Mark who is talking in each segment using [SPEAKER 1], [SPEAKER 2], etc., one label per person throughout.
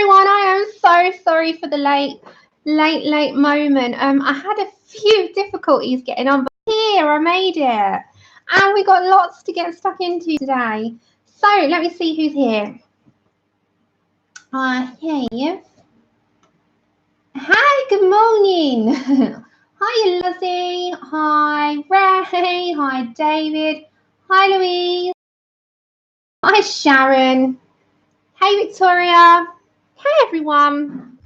[SPEAKER 1] everyone. I am so sorry for the late moment. I had a few difficulties getting on, but here I made it. And we got lots to get stuck into today. So let me see who's here. Hey. Hi, good morning. Hi, Lizzie. Hi, Ray. Hi, David. Hi, Louise. Hi, Sharon. Hey, Victoria. Hey, everyone.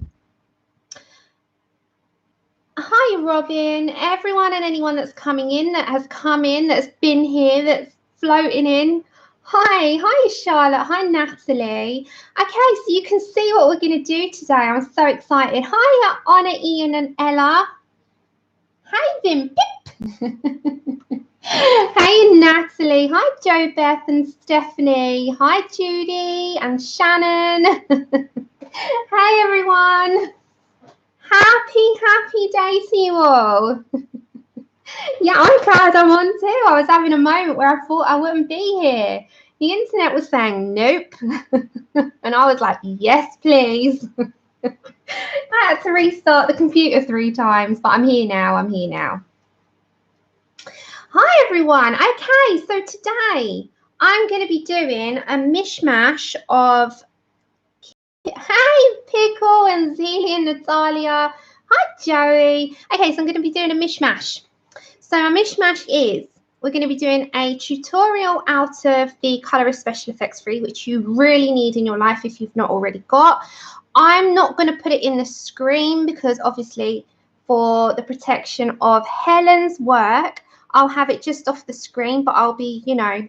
[SPEAKER 1] Hi, Robin. Everyone and anyone that's coming in, that has come in, that's been here, that's floating in. Hi, Charlotte. Hi, Natalie. Okay, so you can see what we're going to do today. I'm so excited. Hi, Anna, Ian, and Ella. Hi, Vim. Hey, Natalie. Hi, Jo Beth and Stephanie. Hi, Judy and Shannon. Hi, everyone. Happy day to you all. Yeah, I'm glad I'm on too. I was having a moment where I thought I wouldn't be here. The internet was saying nope. And I was like, yes, please. I had to restart the computer 3 times, but I'm here now. Hi, everyone. Okay, so today I'm going to be doing a mishmash of... Hi, Pickle and Zelie and Natalia. Hi, Joey. Okay, so I'm going to be doing a mishmash. So my mishmash is, we're going to be doing a tutorial out of the Colorist Special Effects 3, which you really need in your life if you've not already got. I'm not going to put it in the screen because obviously for the protection of Helen's work, I'll have it just off the screen, but I'll be, you know,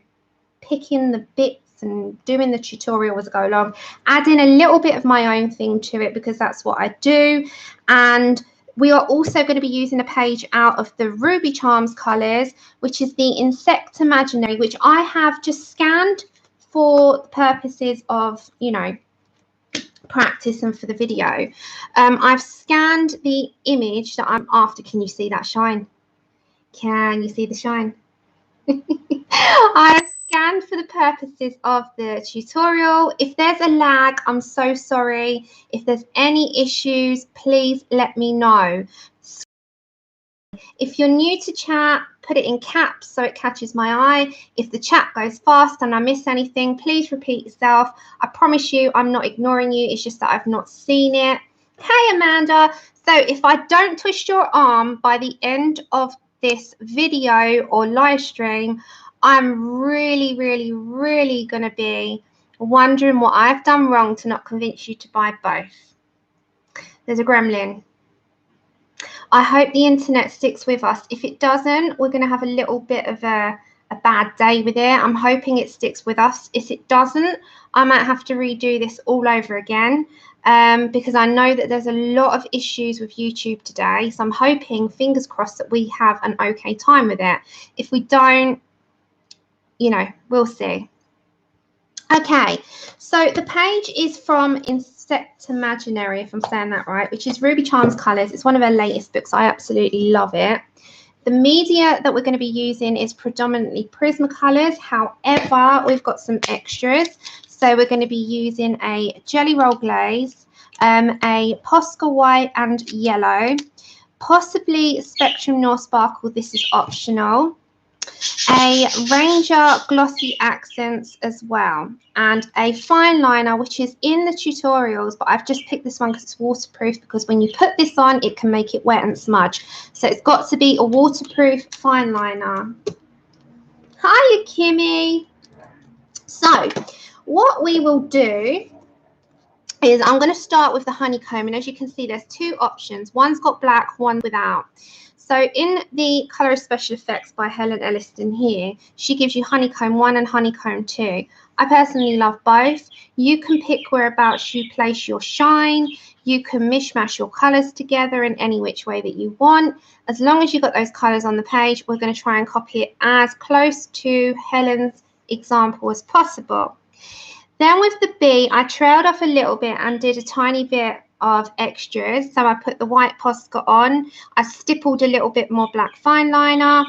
[SPEAKER 1] picking the bits and doing the tutorial as I go along, adding a little bit of my own thing to it because that's what I do. And we are also going to be using a page out of the Ruby Charms colours, which is the Insectimaginary, which I have just scanned for the purposes of, you know, practice and for the video. I've scanned the image that I'm after. Can you see that shine? Can you see the shine? I've scanned for the purposes of the tutorial. If there's a lag, I'm so sorry. If there's any issues, please let me know. If you're new to chat, put it in caps so it catches my eye. If the chat goes fast and I miss anything, please repeat yourself. I promise you I'm not ignoring you. It's just that I've not seen it. Hey, Amanda. So if I don't twist your arm by the end of this video or live stream, I'm really going to be wondering what I've done wrong to not convince you to buy both. There's a gremlin. I hope the internet sticks with us. If it doesn't, we're going to have a little bit of a bad day with it. I'm hoping it sticks with us. If it doesn't, I might have to redo this all over again because I know that there's a lot of issues with YouTube today. So I'm hoping, fingers crossed, that we have an okay time with it. If we don't, you know, we'll see. Okay, so the page is from Insectimaginary, if I'm saying that right, which is Ruby Charms Colours. It's one of her latest books. I absolutely love it. The media that we're going to be using is predominantly Prismacolors. However, we've got some extras. So we're going to be using a Jelly Roll Glaze, a Posca White and Yellow, possibly Spectrum Noir Sparkle. This is optional. A Ranger Glossy Accents as well, and a Fineliner, which is in the tutorials, but I've just picked this one because it's waterproof, because when you put this on, it can make it wet and smudge. So it's got to be a waterproof Fineliner. Hiya, Kimmy. So what we will do is I'm going to start with the Honeycomb, and as you can see, there's 2 options. One's got black, one without. So in the Colorist Special Effects by Helen Elliston here, she gives you Honeycomb 1 and Honeycomb 2. I personally love both. You can pick whereabouts you place your shine. You can mishmash your colours together in any which way that you want. As long as you've got those colours on the page, we're going to try and copy it as close to Helen's example as possible. Then with the B, I trailed off a little bit and did a tiny bit of extras. So I put the white Posca on. I stippled a little bit more black Fineliner.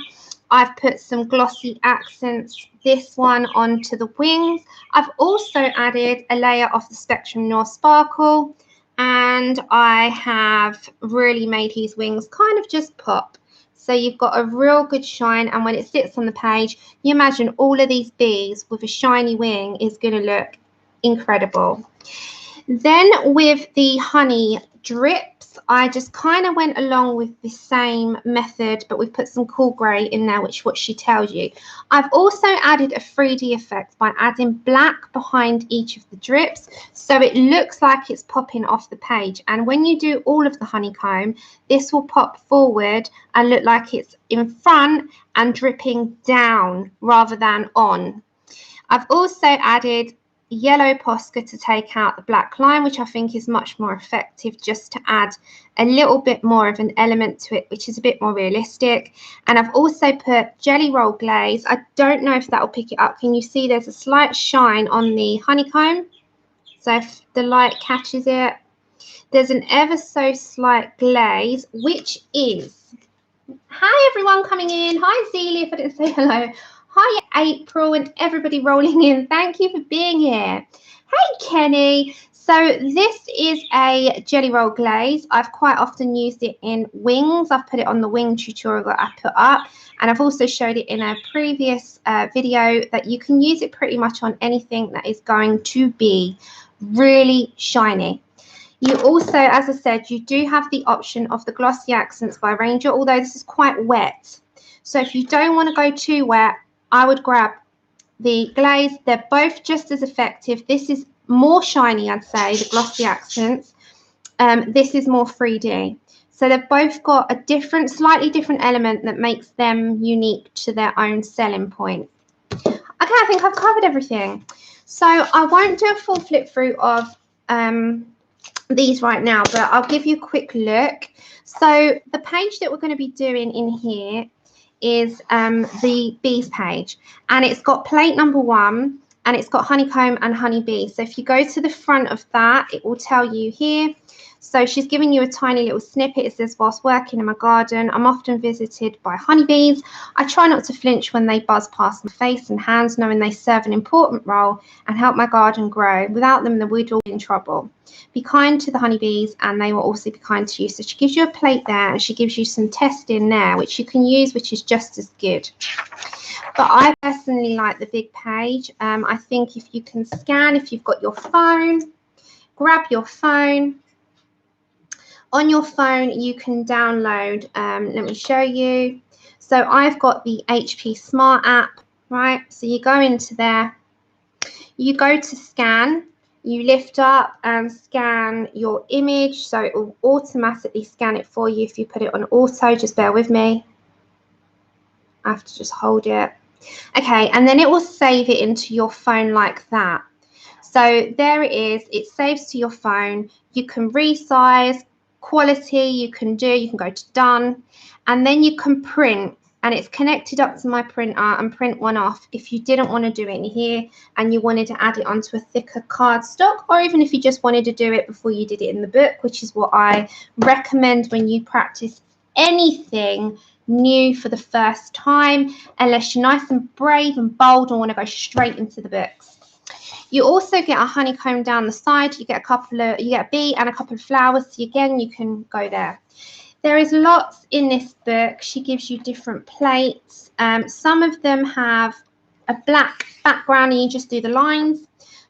[SPEAKER 1] I've put some Glossy Accents, this one onto the wings. I've also added a layer of the Spectrum Noir Sparkle, and I have really made his wings kind of just pop. So you've got a real good shine, and when it sits on the page, you imagine all of these bees with a shiny wing is going to look incredible. Then with the honey drips, I just kind of went along with the same method, but we've put some cool grey in there, which what she tells you. I've also added a 3D effect by adding black behind each of the drips, so it looks like it's popping off the page. And when you do all of the honeycomb, this will pop forward and look like it's in front and dripping down rather than on. I've also added yellow Posca to take out the black line, which I think is much more effective, just to add a little bit more of an element to it, which is a bit more realistic. And I've also put Jelly Roll Glaze. I don't know if that will pick it up. Can you see there's a slight shine on the honeycomb? So if the light catches it, there's an ever so slight glaze, which is, hi everyone coming in. Hi Zelia, if I didn't say hello. Hi April and everybody rolling in. Thank you for being here. Hey Kenny. So this is a Jelly Roll Glaze. I've quite often used it in wings. I've put it on the wing tutorial that I put up, and I've also showed it in a previous video that you can use it pretty much on anything that is going to be really shiny. You also, as I said, you do have the option of the Glossy Accents by Ranger, although this is quite wet. So if you don't want to go too wet, I would grab the Glaze. They're both just as effective. This is more shiny, I'd say, the Glossy Accents. This is more 3D. So they've both got a different, slightly different element that makes them unique to their own selling point. Okay, I think I've covered everything. So I won't do a full flip through of these right now, but I'll give you a quick look. So the page that we're going to be doing in here is the bees page, and it's got plate number 1, and it's got honeycomb and honeybee. So if you go to the front of that, it will tell you here. So she's giving you a tiny little snippet. It says, whilst working in my garden, I'm often visited by honeybees. I try not to flinch when they buzz past my face and hands, knowing they serve an important role and help my garden grow. Without them, the wood will be in trouble. Be kind to the honeybees, and they will also be kind to you. So she gives you a plate there, and she gives you some testing there, which you can use, which is just as good. But I personally like the big page. I think if you can scan, if you've got your phone, grab your phone. On your phone, you can download, let me show you. So I've got the HP Smart app, right? So you go into there, you go to scan, you lift up and scan your image. So it will automatically scan it for you if you put it on auto. Just bear with me. I have to just hold it. Okay, and then it will save it into your phone like that. So there it is. It saves to your phone. You can resize. Quality you can go to done, and then you can print, and it's connected up to my printer, and print one off if you didn't want to do it in here and you wanted to add it onto a thicker cardstock, or even if you just wanted to do it before you did it in the book, which is what I recommend when you practice anything new for the first time, unless you're nice and brave and bold and want to go straight into the books. You also get a honeycomb down the side. You get you get a bee and a couple of flowers. So again, you can go there. There is lots in this book. She gives you different plates. Some of them have a black background and you just do the lines.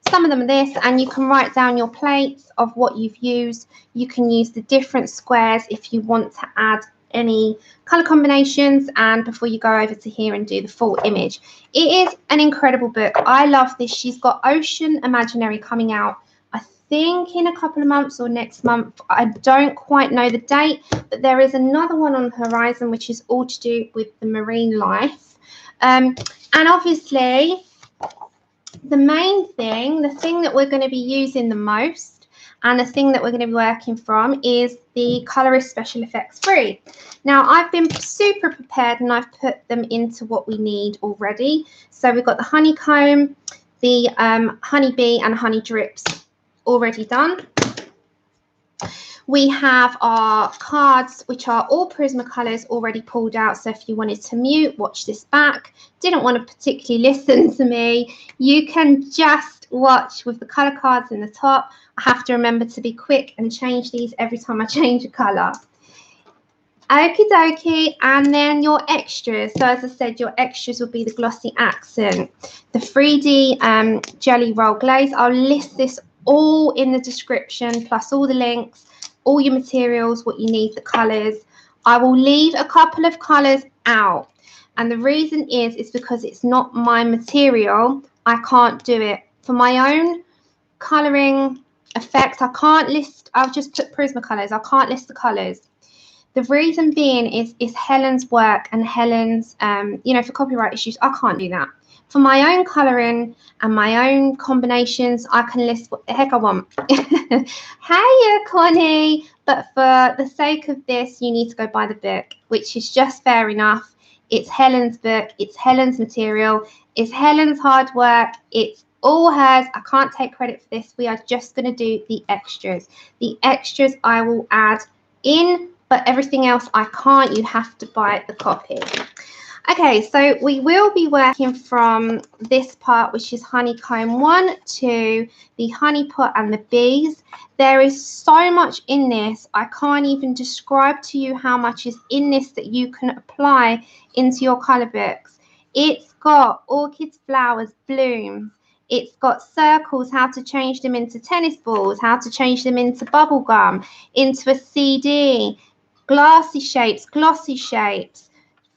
[SPEAKER 1] Some of them are this, and you can write down your plates of what you've used. You can use the different squares if you want to add any color combinations, and before you go over to here and do the full image. It is an incredible book. I love this. She's got Ocean Imaginary coming out, I think in a couple of months or next month. I don't quite know the date, but there is another one on the horizon which is all to do with the marine life. And obviously the main thing, the thing that we're going to be using the most, and the thing that we're going to be working from, is the Colorist Special Effects 3. Now, I've been super prepared and I've put them into what we need already. So we've got the honeycomb, the honeybee and honey drips already done. We have our cards, which are all Prismacolors already pulled out. So if you wanted to mute, watch this back, didn't want to particularly listen to me, you can just watch with the colour cards in the top. I have to remember to be quick and change these every time I change a colour. Okie dokie, and then your extras. So as I said, your extras will be the Glossy Accent, the 3D Jelly Roll Glaze. I'll list this all in the description, plus all the links, all your materials, what you need, the colours. I will leave a couple of colours out, and the reason is because it's not my material. I can't do it for my own colouring effect. I can't list. I've just put Prismacolors. I can't list the colours. The reason being is Helen's work and Helen's, you know, for copyright issues, I can't do that. For my own colouring and my own combinations, I can list what the heck I want. Hiya, Connie. But for the sake of this, you need to go buy the book, which is just fair enough. It's Helen's book. It's Helen's material. It's Helen's hard work. It's all hers. I can't take credit for this. We are just going to do the extras. The extras I will add in, but everything else I can't. You have to buy the copy. Okay, so we will be working from this part, which is Honeycomb 1, to the Honey Pot and the Bees. There is so much in this. I can't even describe to you how much is in this that you can apply into your colour books. It's got orchids, flowers, blooms. It's got circles, how to change them into tennis balls, how to change them into bubble gum, into a CD, glassy shapes, glossy shapes,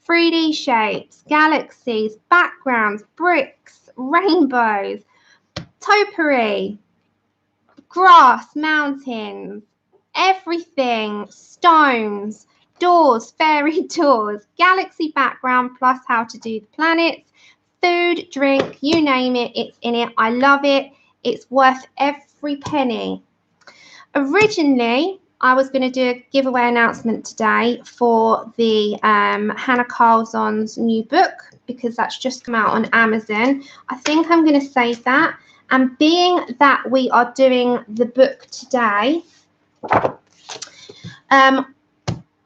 [SPEAKER 1] 3D shapes, galaxies, backgrounds, bricks, rainbows, topiary, grass, mountains, everything, stones, doors, fairy doors, galaxy background, plus how to do the planets, food, drink, you name it, it's in it. I love it. It's worth every penny. Originally, I was going to do a giveaway announcement today for the Hannah Carlson's new book, because that's just come out on Amazon. I think I'm going to save that. And being that we are doing the book today,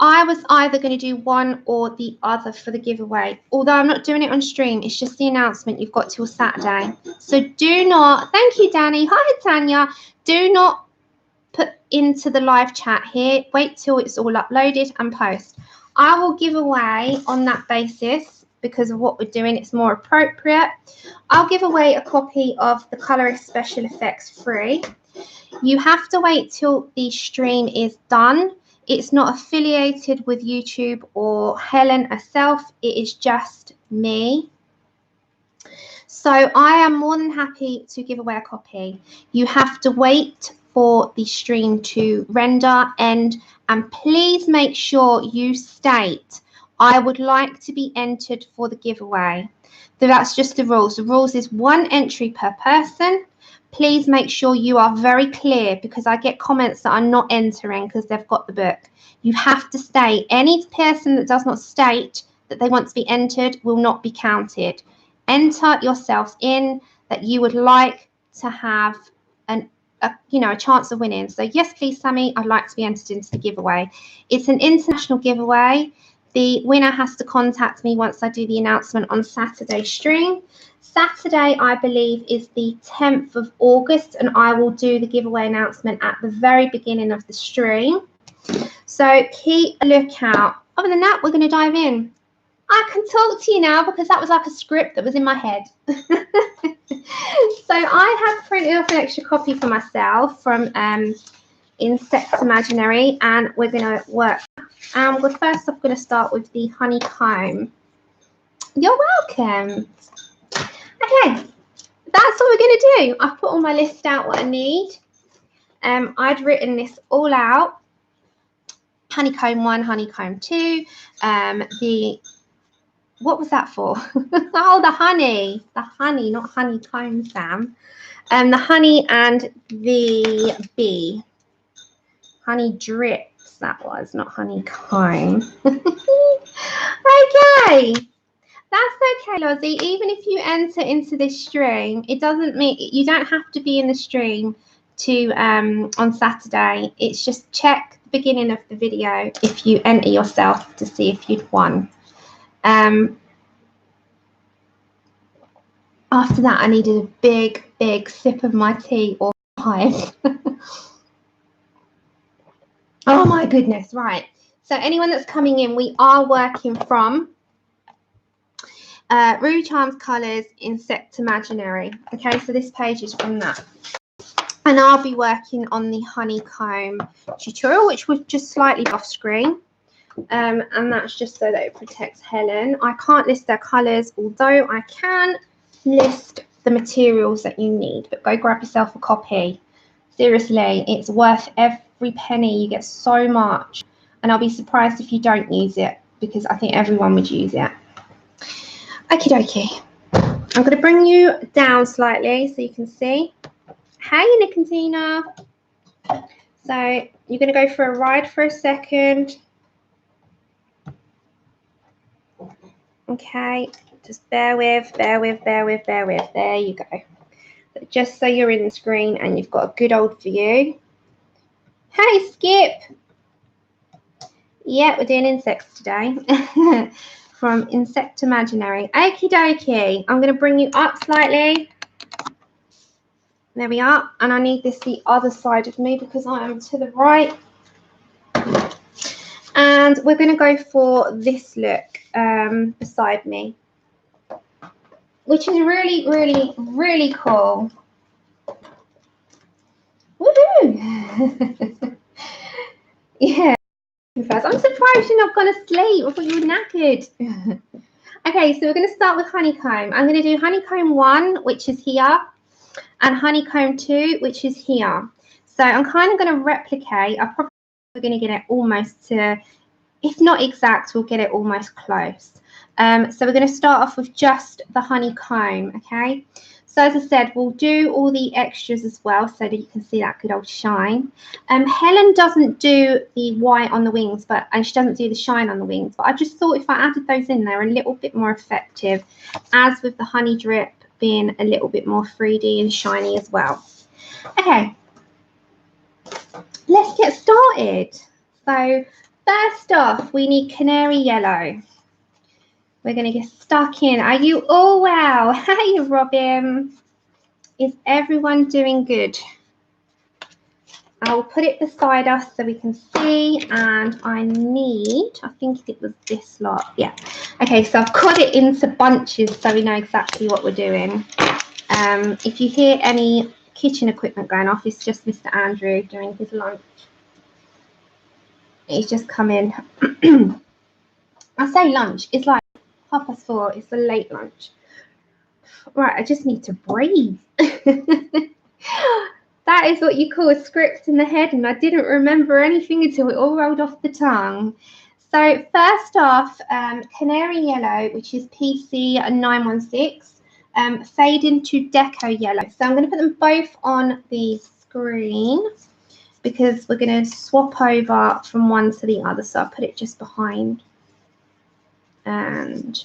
[SPEAKER 1] I was either going to do one or the other for the giveaway. Although I'm not doing it on stream, it's just the announcement. You've got till Saturday. So do not, thank you, Danny. Hi, Tanya. Do not put into the live chat here. Wait till it's all uploaded and post. I will give away on that basis because of what we're doing. It's more appropriate. I'll give away a copy of the Colorist Special Effects free. You have to wait till the stream is done. It's not affiliated with YouTube or Helen herself. It is just me. So I am more than happy to give away a copy. You have to wait for the stream to render end, and please make sure you state, I would like to be entered for the giveaway. So that's just the rules. The rules is 1 entry per person. Please make sure you are very clear, because I get comments that are not entering because they've got the book. You have to state, any person that does not state that they want to be entered will not be counted. Enter yourselves in that you would like to have a chance of winning. So yes, please, Sammie, I'd like to be entered into the giveaway. It's an international giveaway. The winner has to contact me once I do the announcement on Saturday stream. Saturday, I believe, is the 10th of August, and I will do the giveaway announcement at the very beginning of the stream. So keep a lookout. Other than that, we're going to dive in. I can talk to you now because that was like a script that was in my head. So I have printed off an extra copy for myself from Insectimaginary, and we're going to work. First, I'm going to start with the Honeycomb. You're welcome. Okay, that's what we're going to do. I've put all my list out what I need. I'd written this all out. Honeycomb 1, Honeycomb 2, what was that for? Oh, the honey, not honeycomb, Sam. The honey and the bee. Honey drips, that was, not honeycomb. Okay. That's okay, Lozzie. Even if you enter into this stream, it doesn't mean you don't have to be in the stream to on Saturday. It's just check the beginning of the video if you enter yourself to see if you'd won. After that, I needed a big sip of my tea or pipe. Oh my goodness, right. So anyone that's coming in, we are working from Ruby Charms Colours Insectimaginary. Okay, so this page is from that. And I'll be working on the Honeycomb tutorial, which was just slightly off screen. And that's just so that it protects Helen. I can't list their colours, although I can list the materials that you need. But go grab yourself a copy. Seriously, it's worth every penny. You get so much. And I'll be surprised if you don't use it, because I think everyone would use it. Okie dokie. I'm going to bring you down slightly so you can see. Hey, Nicotina. So you're going to go for a ride for a second. Okay, just bear with. There you go. But just so you're in the screen and you've got a good old view. Hey, Skip. Yeah, we're doing insects today. From Insectimaginary. Okie dokie. I'm going to bring you up slightly. There we are. And I need this the other side of me because I am to the right. And we're going to go for this look beside me, which is really cool. Woohoo! Yeah. I'm surprised you're not gone to sleep. I thought you were knackered. Okay, so we're going to start with Honeycomb. I'm going to do Honeycomb 1, which is here, and Honeycomb 2, which is here. So I'm kind of going to replicate. I'm probably going to get it almost to, if not exact, we'll get it almost close. So we're going to start off with just the Honeycomb, okay? So as I said, we'll do all the extras as well so that you can see that good old shine. Helen doesn't do the white on the wings, and she doesn't do the shine on the wings. But I just thought if I added those in, they're a little bit more effective, as with the honey drip being a little bit more 3D and shiny as well. Okay, let's get started. So first off, we need Canary Yellow. We're going to get stuck in. Are you all well? Hey, Robin. Is everyone doing good? I'll put it beside us so we can see. And I think it was this lot. Yeah. Okay, so I've got it into bunches so we know exactly what we're doing. If you hear any kitchen equipment going off, it's just Mr. Andrew doing his lunch. He's just come in. I say lunch. It's like 4:30. It's a late lunch. Right, I just need to breathe. That is what you call a script in the head, and I didn't remember anything until it all rolled off the tongue. So first off, Canary Yellow, which is PC 916, fade into Deco Yellow. So I'm going to put them both on the screen because we're going to swap over from one to the other. So I'll put it just behind. And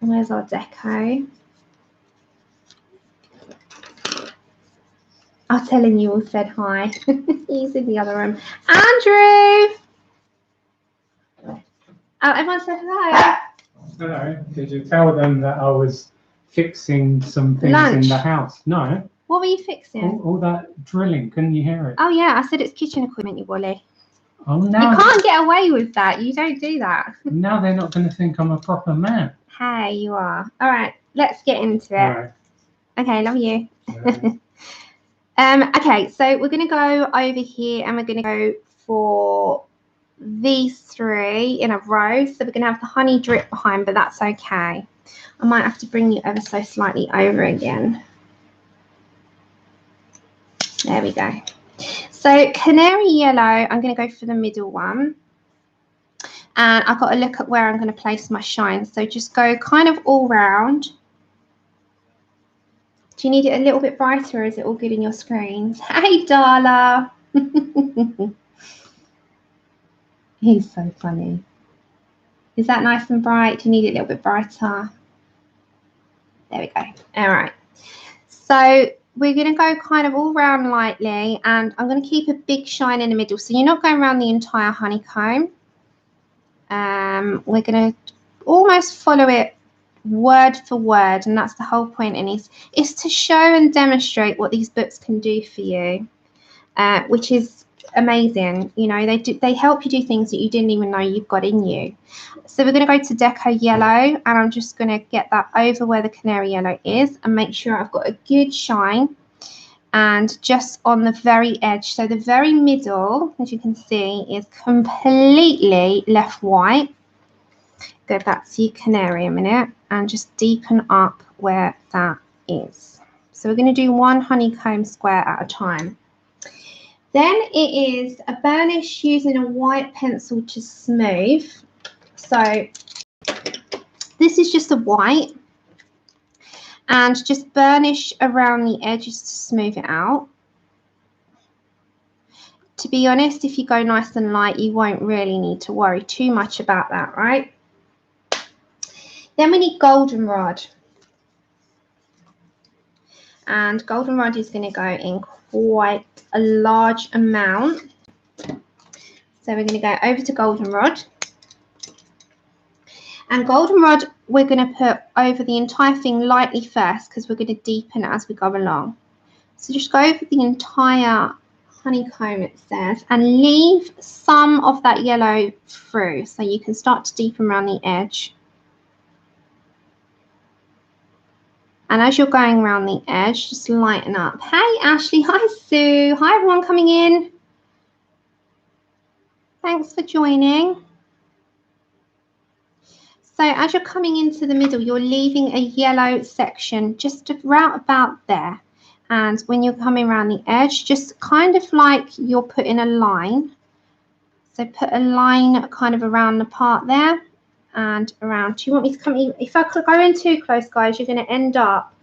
[SPEAKER 1] where's our deco? I'll tell him you all said hi. He's in the other room. Andrew! Oh, everyone said hello.
[SPEAKER 2] Hello. Did you tell them that I was fixing some things in the house? No.
[SPEAKER 1] What were you fixing?
[SPEAKER 2] All that drilling. Couldn't you hear it?
[SPEAKER 1] Oh, yeah. I said it's kitchen equipment, you Wally.
[SPEAKER 2] Oh, now
[SPEAKER 1] you can't get away with that. You don't do that.
[SPEAKER 2] Now they're not going to think I'm a proper man.
[SPEAKER 1] Hey, you are. All right. Let's get into it.
[SPEAKER 2] All right.
[SPEAKER 1] Okay. Love you.
[SPEAKER 2] Right.
[SPEAKER 1] Okay. So we're going to go over here and we're going to go for these three in a row. So we're going to have the honey drip behind, but that's okay. I might have to bring you ever so slightly over again. There we go. So Canary Yellow, I'm going to go for the middle one. And I've got to look at where I'm going to place my shine. So just go kind of all round. Do you need it a little bit brighter or is it all good in your screens? Hey, Darla. He's so funny. Is that nice and bright? Do you need it a little bit brighter? There we go. All right. So we're going to go kind of all round lightly, and I'm going to keep a big shine in the middle. So you're not going around the entire honeycomb. We're going to almost follow it word for word, and that's the whole point. And is to show and demonstrate what these books can do for you, which is amazing. You know, they help you do things that you didn't even know you've got in you. So we're going to go to Deco Yellow, and I'm just going to get that over where the Canary Yellow is and make sure I've got a good shine, and just on the very edge. So the very middle, as you can see, is completely left white. Go back to your Canary a minute and just deepen up where that is. So we're going to do one honeycomb square at a time. Then it is a burnish using a white pencil to smooth. So this is just a white, and just burnish around the edges to smooth it out. To be honest, if you go nice and light, you won't really need to worry too much about that, right? Then we need Goldenrod. And Goldenrod is going to go in quite a large amount. So we're going to go over to Goldenrod. And Goldenrod we're going to put over the entire thing lightly first, because we're going to deepen as we go along. So just go over the entire honeycomb, it says, and leave some of that yellow through so you can start to deepen around the edge. And as you're going around the edge, just lighten up. Hey, Ashley. Hi, Sue. Hi, everyone coming in. Thanks for joining. So as you're coming into the middle, you're leaving a yellow section just right about there. And when you're coming around the edge, just kind of like you're putting a line. So put a line kind of around the part there and around. Do you want me to come in? If I could go in too close, guys, you're going to end up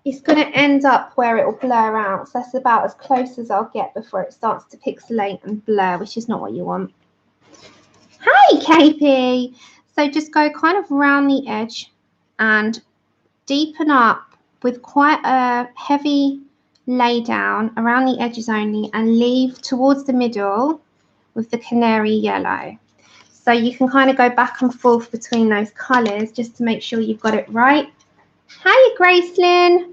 [SPEAKER 1] it's going to end up where it will blur out. So that's about as close as I'll get before it starts to pixelate and blur, which is not what you want. Hi, KP. So just go kind of around the edge and deepen up with quite a heavy lay down around the edges only, and leave towards the middle with the Canary Yellow. So you can kind of go back and forth between those colours just to make sure you've got it right. Hi, Gracelyn.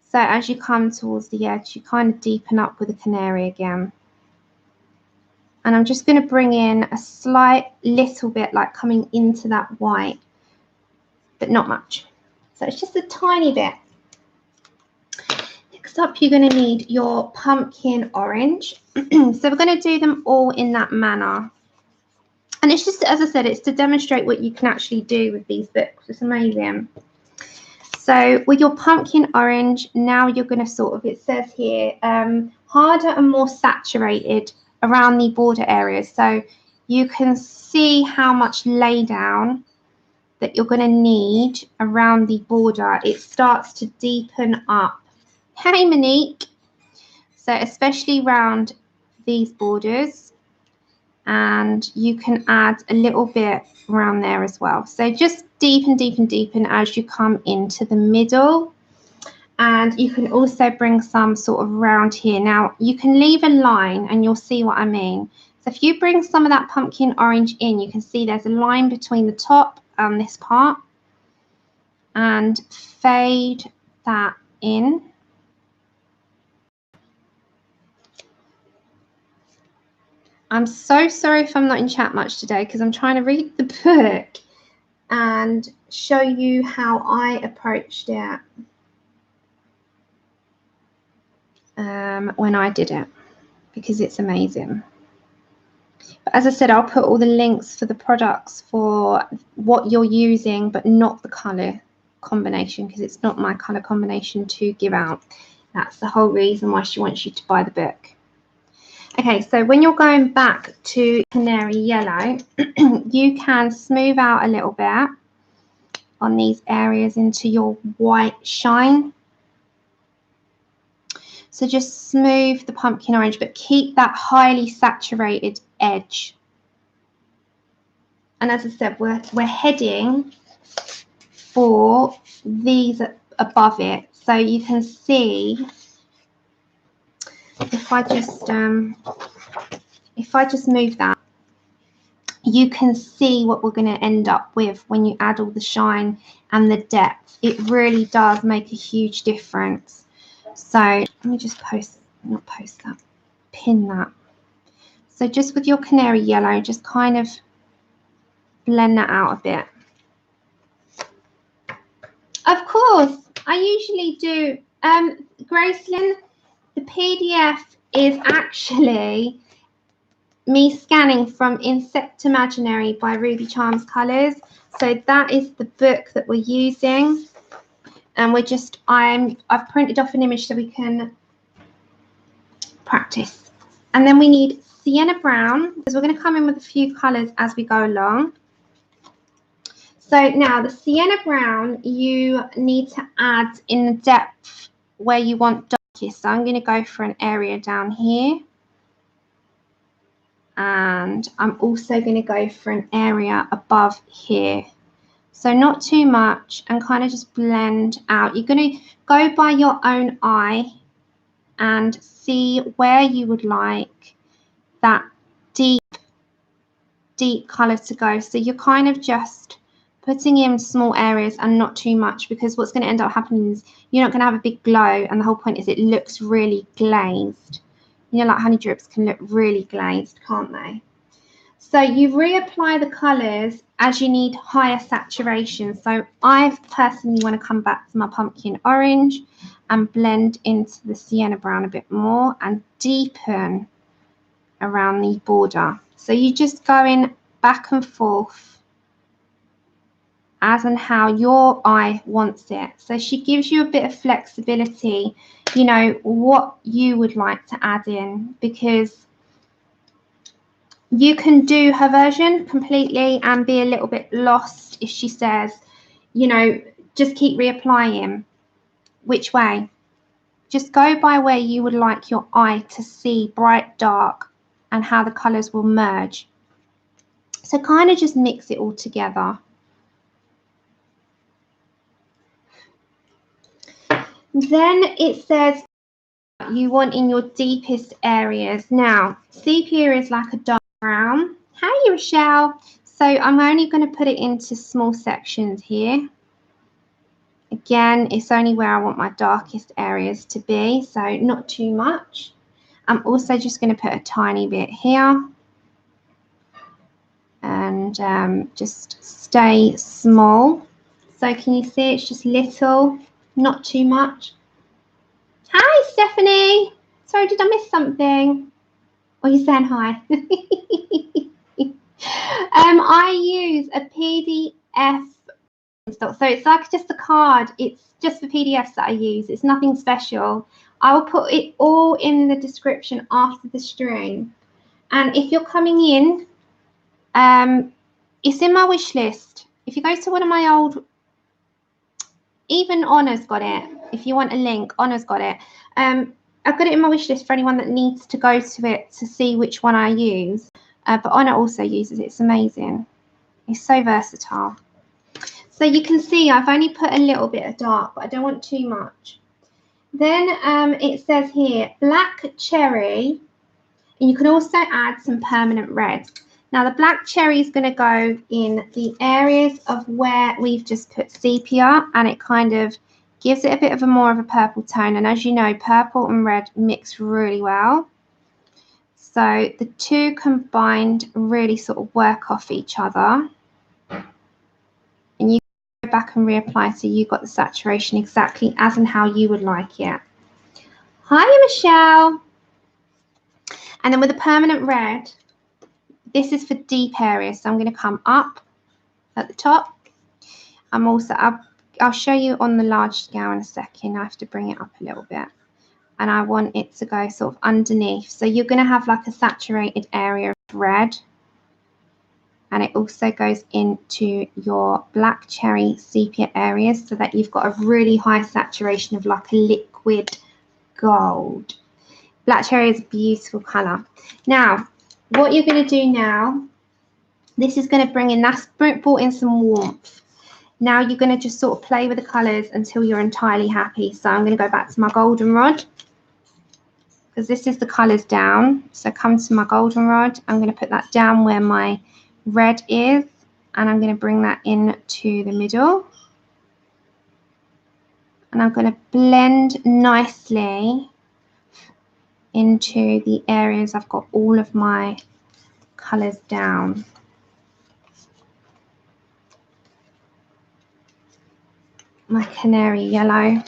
[SPEAKER 1] So as you come towards the edge, you kind of deepen up with the Canary again. And I'm just going to bring in a slight little bit, like coming into that white, but not much. So it's just a tiny bit. Next up, you're going to need your pumpkin orange. So we're going to do them all in that manner. And it's just, as I said, it's to demonstrate what you can actually do with these books. It's amazing. So with your pumpkin orange, now you're going to sort of, it says here, harder and more saturated around the border areas. So you can see how much lay down that you're going to need around the border. It starts to deepen up. Hey, Monique. So especially around these borders. And you can add a little bit around there as well. So just deepen, deepen, deepen as you come into the middle. And you can also bring some sort of round here. Now, you can leave a line and you'll see what I mean. So if you bring some of that pumpkin orange in, you can see there's a line between the top and this part. And fade that in. I'm so sorry if I'm not in chat much today, because I'm trying to read the book and show you how I approached it when I did it, because it's amazing. But as I said, I'll put all the links for the products for what you're using, but not the colour combination, because it's not my colour combination to give out. That's the whole reason why she wants you to buy the book. Okay, so when you're going back to Canary Yellow, you can smooth out a little bit on these areas into your white shine. So just smooth the pumpkin orange, but keep that highly saturated edge. And as I said, we're heading for these above it. So you can see if I just move that, you can see what we're going to end up with when you add all the shine and the depth. It really does make a huge difference. So let me just pin that. So just with your Canary Yellow, just kind of blend that out a bit. Of course, I usually do. Gracelyn, the PDF is actually me scanning from Insectimaginary by Ruby Charms Colours. So that is the book that we're using, and we're just I've printed off an image so we can practice. And then we need Sienna Brown, because we're going to come in with a few colours as we go along. So now the Sienna Brown, you need to add in the depth where you want darkest. So I'm going to go for an area down here. And I'm also going to go for an area above here. So not too much, and kind of just blend out. You're going to go by your own eye and see where you would like that deep colour to go. So you're kind of just putting in small areas and not too much, because what's going to end up happening is you're not going to have a big glow, and the whole point is it looks really glazed. You know, like honey drips can look really glazed, can't they? So you reapply the colours as you need higher saturation. So I personally want to come back to my pumpkin orange and blend into the Sienna Brown a bit more and deepen around the border. So you just go in back and forth as and how your eye wants it. So she gives you a bit of flexibility, you know, what you would like to add in, because you can do her version completely and be a little bit lost if she says, you know, just keep reapplying. Which way? Just go by where you would like your eye to see bright, dark, and how the colours will merge. So kind of just mix it all together. Then it says you want in your deepest areas. Now, sepia is like a dark brown. Hey, Rochelle. So I'm only going to put it into small sections here. Again, it's only where I want my darkest areas to be, so not too much. I'm also just going to put a tiny bit here. And just stay small. So can you see it's just little, not too much. Hi, Stephanie. Sorry, did I miss something? Or you saying hi? I use a PDF stock. So it's like just a card. It's just for PDFs that I use. It's nothing special. I will put it all in the description after the stream. And if you're coming in, it's in my wish list. If you go to one of my old, even Honor's got it. If you want a link, Honor's got it. I've got it in my wish list for anyone that needs to go to it to see which one I use. But Honor also uses it. It's amazing. It's so versatile. So you can see I've only put a little bit of dark, but I don't want too much. Then it says here, black cherry. And you can also add some permanent red. Now the black cherry is going to go in the areas of where we've just put sepia, and it kind of gives it a bit of a more of a purple tone. And as you know, purple and red mix really well. So the two combined really sort of work off each other. And you go back and reapply so you got the saturation exactly as and how you would like it. Hi, Michelle. And then with the permanent red, this is for deep areas. So I'm going to come up at the top. I'll show you on the large scale in a second. I have to bring it up a little bit. And I want it to go sort of underneath. So you're going to have like a saturated area of red. And it also goes into your black cherry sepia areas so that you've got a really high saturation of like a liquid gold. Black cherry is a beautiful colour. Now, what you're going to do now, this is going to bring in, that's brought in some warmth. Now you're going to just sort of play with the colours until you're entirely happy. So I'm going to go back to my Goldenrod, because this is the colours down. So come to my Goldenrod. I'm going to put that down where my red is, and I'm going to bring that into the middle. And I'm going to blend nicely into the areas I've got all of my colours down. My Canary Yellow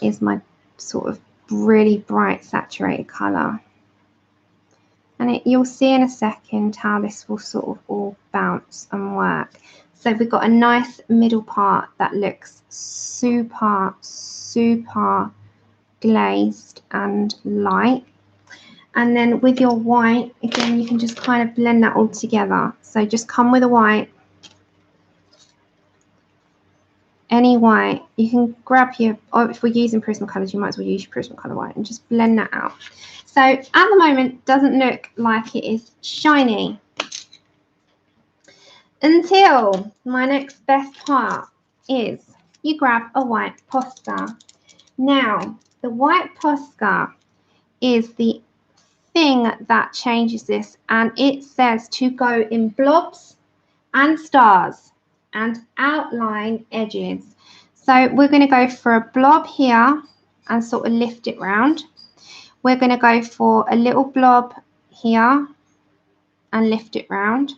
[SPEAKER 1] is my sort of really bright saturated colour. And you'll see in a second how this will sort of all bounce and work. So we've got a nice middle part that looks super, super glazed and light. And then with your white, again, you can just kind of blend that all together. So just come with a white. Any white, you can grab your, or if we're using Prismacolors, you might as well use your Prismacolor white and just blend that out. So at the moment, doesn't look like it is shiny. Until my next best part is you grab a white Posca. Now, the white Posca is the thing that changes this, and it says to go in blobs and stars and outline edges. So we're going to go for a blob here and sort of lift it round. We're going to go for a little blob here and lift it round.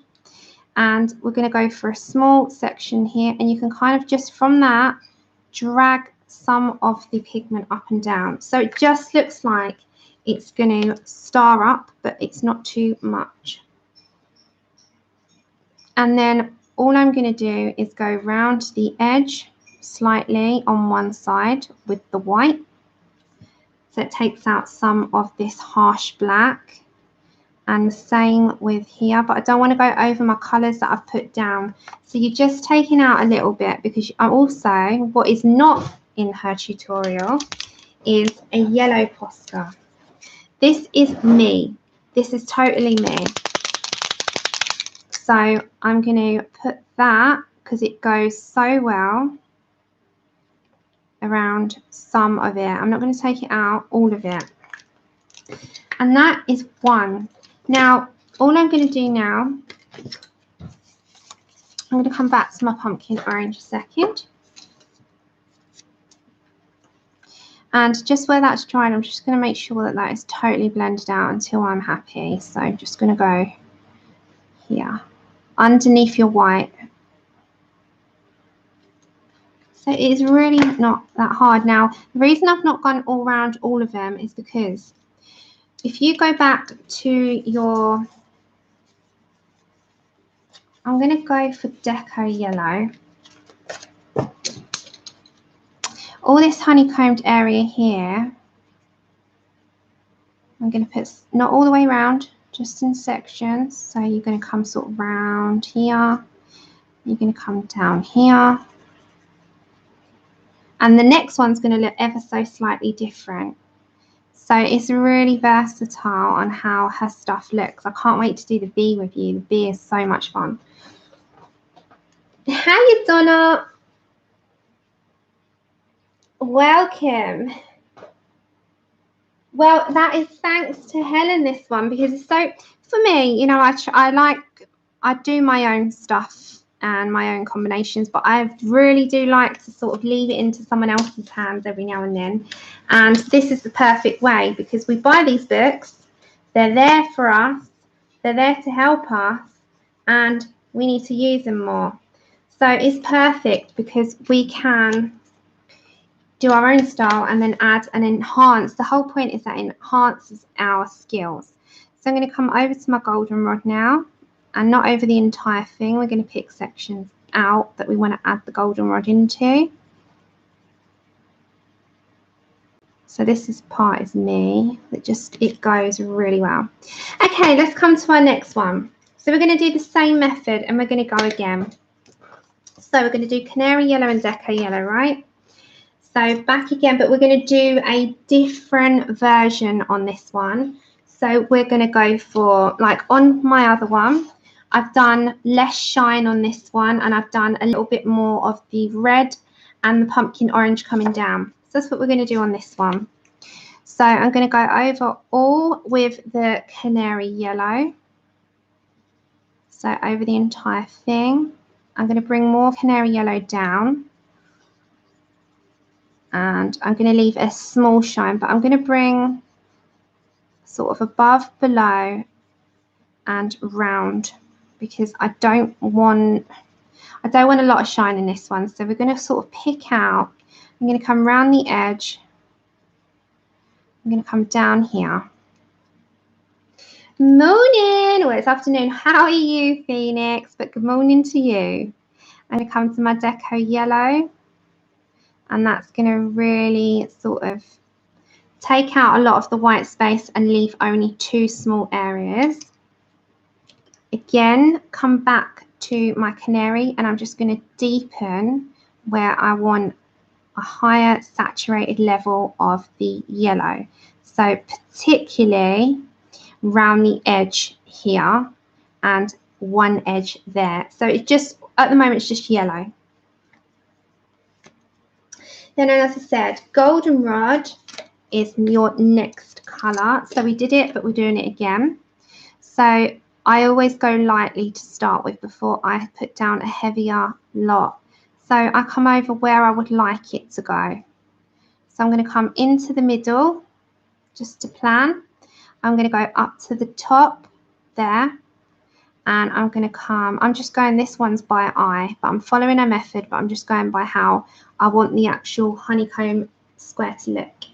[SPEAKER 1] And we're going to go for a small section here, and you can kind of just from that drag some of the pigment up and down. So it just looks like it's going to star up, but it's not too much. And then all I'm going to do is go round the edge slightly on one side with the white. So it takes out some of this harsh black. And the same with here, but I don't want to go over my colours that I've put down. So you're just taking out a little bit, because I'm also, what is not in her tutorial is a yellow Posca. This is me. This is totally me. So I'm going to put that, because it goes so well around some of it. I'm not going to take it out, all of it. And that is one. Now, all I'm going to do now, I'm going to come back to my pumpkin orange a second. And just where that's dried, I'm just going to make sure that that is totally blended out until I'm happy. So I'm just going to go here, underneath your white. So it is really not that hard. Now, the reason I've not gone all around all of them is because if you go back to your, I'm going to go for Deco Yellow. All this honeycombed area here, I'm going to put not all the way around, just in sections. So you're going to come sort of round here. You're going to come down here. And the next one's going to look ever so slightly different. So it's really versatile on how her stuff looks. I can't wait to do the bee with you. The bee is so much fun. Hiya, Donna. Welcome. Well, that is thanks to Helen, this one, because it's so, for me, you know, I do my own stuff and my own combinations, but I really do like to sort of leave it into someone else's hands every now and then. And this is the perfect way, because we buy these books, they're there for us, they're there to help us, and we need to use them more. So it's perfect because we can do our own style and then add and enhance. The whole point is that it enhances our skills. So I'm going to come over to my Goldenrod now, and not over the entire thing. We're going to pick sections out that we want to add the Goldenrod into. So this part is me. It goes really well. Okay, let's come to our next one. So we're going to do the same method, and we're going to go again. So we're going to do Canary Yellow and Deco Yellow, right? So back again, but we're going to do a different version on this one. So we're going to go for, like on my other one, I've done less shine on this one, and I've done a little bit more of the red and the pumpkin orange coming down. So that's what we're going to do on this one. So I'm going to go over all with the Canary Yellow. So over the entire thing. I'm going to bring more Canary Yellow down. And I'm going to leave a small shine, but I'm going to bring sort of above, below, and round, because I don't want a lot of shine in this one. So we're going to sort of pick out. I'm going to come around the edge. I'm going to come down here. Morning. Well, it's afternoon. How are you, Phoenix? But good morning to you. I'm going to come to my Deco Yellow, and that's going to really sort of take out a lot of the white space and leave only 2 small areas. Again, come back to my canary, and I'm just going to deepen where I want a higher saturated level of the yellow. So particularly around the edge here and one edge there. So it's just, at the moment, it's just yellow. Then, as I said, Goldenrod is your next colour. So we did it, but we're doing it again. So I always go lightly to start with before I put down a heavier lot. So I come over where I would like it to go. So I'm going to come into the middle just to plan. I'm going to go up to the top there, and I'm going to come, I'm just going, this one's by eye, but I'm following a method, but I'm just going by how I want the actual honeycomb square to look.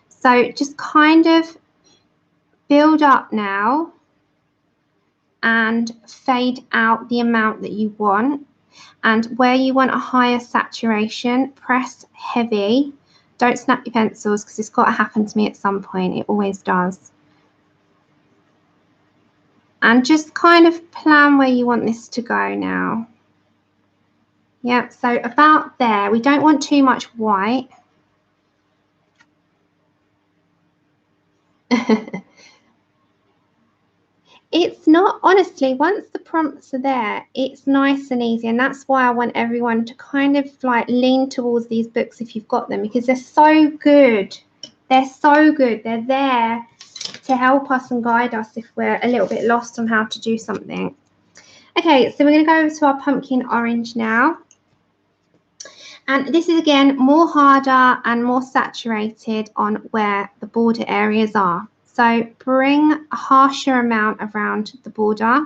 [SPEAKER 1] So just kind of build up now and fade out the amount that you want. And where you want a higher saturation, press heavy. Don't snap your pencils, because it's got to happen to me at some point. It always does. And just kind of plan where you want this to go now. Yeah, so about there. We don't want too much white. It's not, honestly, once the prompts are there, it's nice and easy. And that's why I want everyone to kind of like lean towards these books if you've got them, because they're so good. They're so good. They're there to help us and guide us if we're a little bit lost on how to do something. Okay, so we're going to go over to our pumpkin orange now. And this is, again, more harder and more saturated on where the border areas are. So bring a harsher amount around the border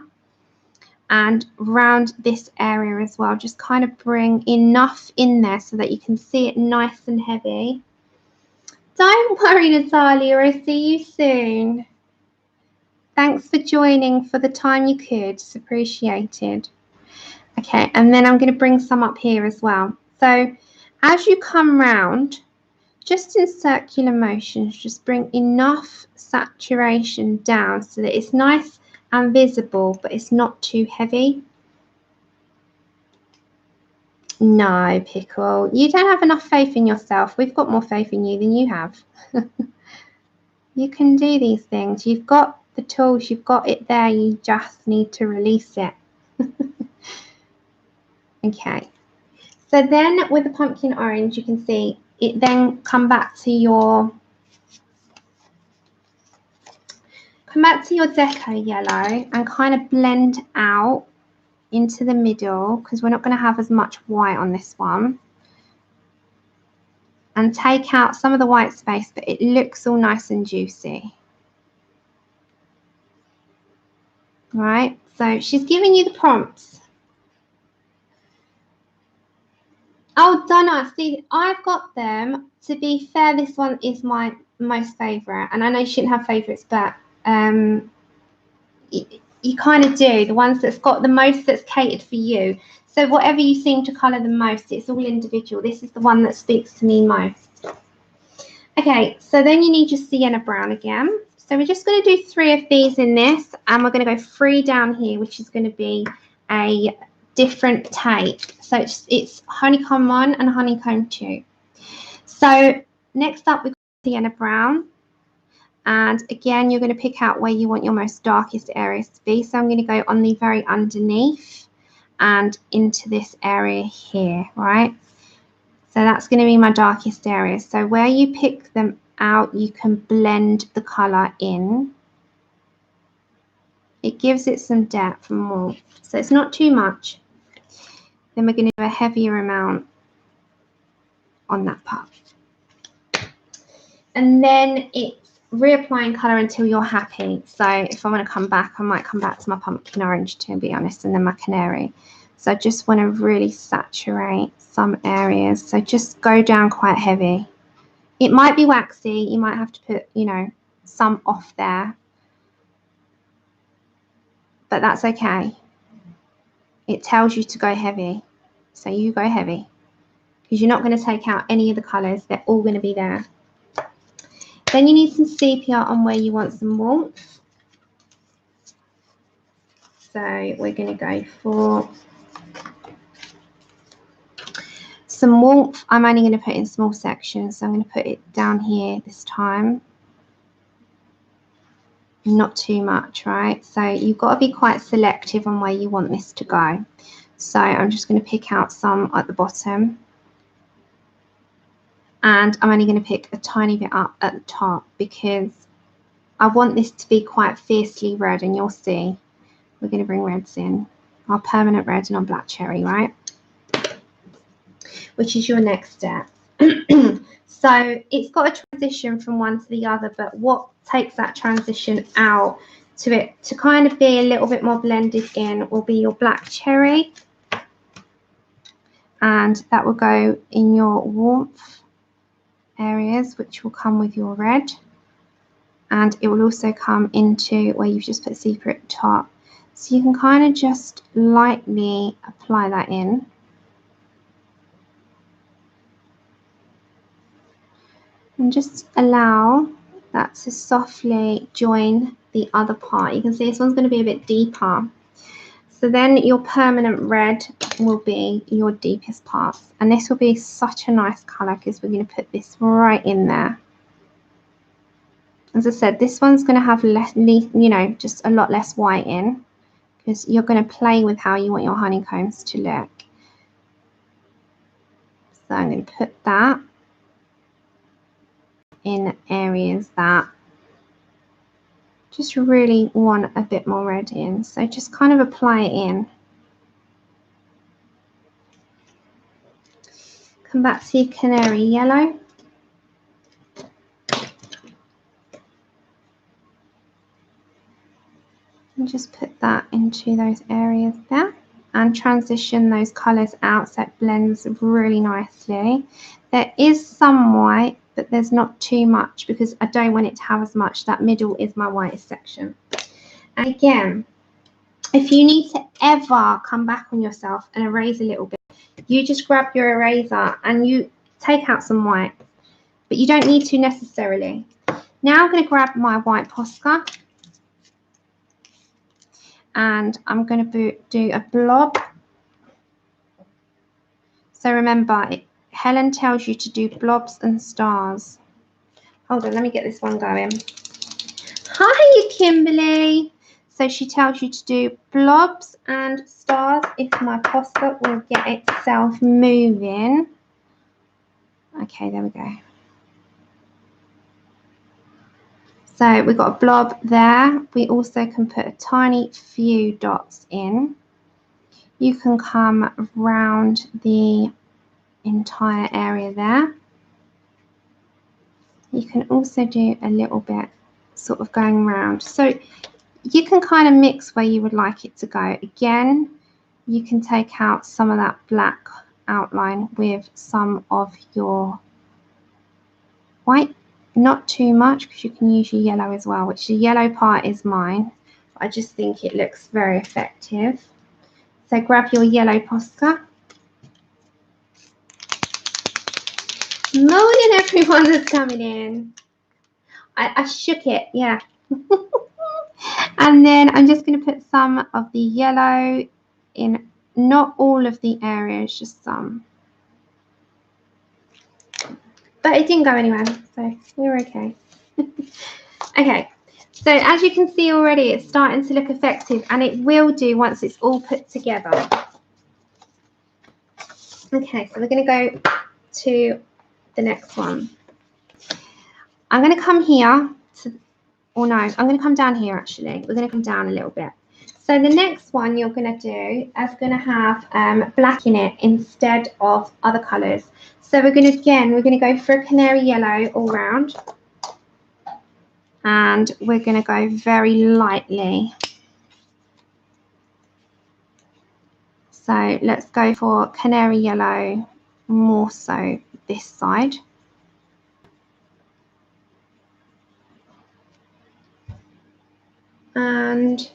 [SPEAKER 1] and around this area as well. Just kind of bring enough in there so that you can see it nice and heavy. Don't worry, Natalia, I'll see you soon. Thanks for joining for the time you could. It's appreciated. Okay, and then I'm going to bring some up here as well. So as you come round, just in circular motions, just bring enough saturation down so that it's nice and visible, but it's not too heavy. No, Pickle, you don't have enough faith in yourself. We've got more faith in you than you have. You can do these things. You've got the tools, you've got it there. You just need to release it. Okay. So then with the pumpkin orange, you can see it then come back to your Deco Yellow and kind of blend out into the middle, because we're not going to have as much white on this one, and take out some of the white space, but it looks all nice and juicy. Right, so she's giving you the prompts. Oh, Donna, see, I've got them. To be fair, this one is my most favourite, and I know you shouldn't have favourites, but you kind of do. The ones that's got the most that's catered for you. So whatever you seem to colour the most, it's all individual. This is the one that speaks to me most. Okay, so then you need your Sienna Brown again. So we're just going to do 3 of these in this, and we're going to go 3 down here, which is going to be a different take. So it's Honeycomb 1 and Honeycomb 2. So next up, we've got Sienna Brown. And again, you're going to pick out where you want your most darkest areas to be. So I'm going to go on the very underneath and into this area here, right? So that's going to be my darkest area. So where you pick them out, you can blend the colour in. It gives it some depth and warmth. So it's not too much. Then we're going to do a heavier amount on that part. And then it's reapplying colour until you're happy. So if I want to come back, I might come back to my pumpkin orange, to be honest, and then my canary. So I just want to really saturate some areas. So just go down quite heavy. It might be waxy. You might have to put, you know, some off there. But that's okay. It tells you to go heavy. So you go heavy. Because you're not going to take out any of the colours. They're all going to be there. Then you need some sepia on where you want some warmth. So we're going to go for some warmth. I'm only going to put in small sections. So I'm going to put it down here this time. Not too much, right? So you've got to be quite selective on where you want this to go. So I'm just going to pick out some at the bottom. And I'm only going to pick a tiny bit up at the top because I want this to be quite fiercely red, and you'll see we're going to bring reds in. Our permanent red and our black cherry, right? Which is your next step. So it's got a transition from one to the other, but what takes that transition out to it to kind of be a little bit more blended in will be your black cherry. And that will go in your warmth areas, which will come with your red. And it will also come into where you've just put sepia at the top. So you can kind of just lightly apply that in. And just allow that to softly join the other part. You can see this one's going to be a bit deeper. So then your permanent red will be your deepest parts. And this will be such a nice colour because we're going to put this right in there. As I said, this one's going to have less, you know, just a lot less white in because you're going to play with how you want your honeycombs to look. So I'm going to put that in areas that just really want a bit more red in. So just kind of apply it in. Come back to your Canary Yellow. And just put that into those areas there. And transition those colours out so it blends really nicely. There is some white, but there's not too much because I don't want it to have as much. That middle is my whitest section. And again, if you need to ever come back on yourself and erase a little bit, you just grab your eraser and you take out some white, but you don't need to necessarily. Now I'm going to grab my white Posca and I'm going to do a blob. So remember, Helen tells you to do blobs and stars. Hold on, let me get this one going. Hi, Kimberly. So she tells you to do blobs and stars if my Posca will get itself moving. Okay, there we go. So we've got a blob there. We also can put a tiny few dots in. You can come around the entire area there. You can also do a little bit sort of going around. So you can kind of mix where you would like it to go. Again, you can take out some of that black outline with some of your white. Not too much because you can use your yellow as well, which the yellow part is mine. I just think it looks very effective. So grab your yellow Posca. Morning, everyone that's coming in. I shook it, yeah. And then I'm just going to put some of the yellow in, not all of the areas, just some. But it didn't go anywhere, so we're okay. Okay, so as you can see already, it's starting to look effective, and it will do once it's all put together. Okay, so we're going to go to the next one. I'm going to come here to, or no, I'm going to come down here actually. We're going to come down a little bit. So the next one you're going to do is going to have black in it instead of other colours. So we're going to go for a canary yellow all round. And we're going to go very lightly. So let's go for canary yellow, more so this side. And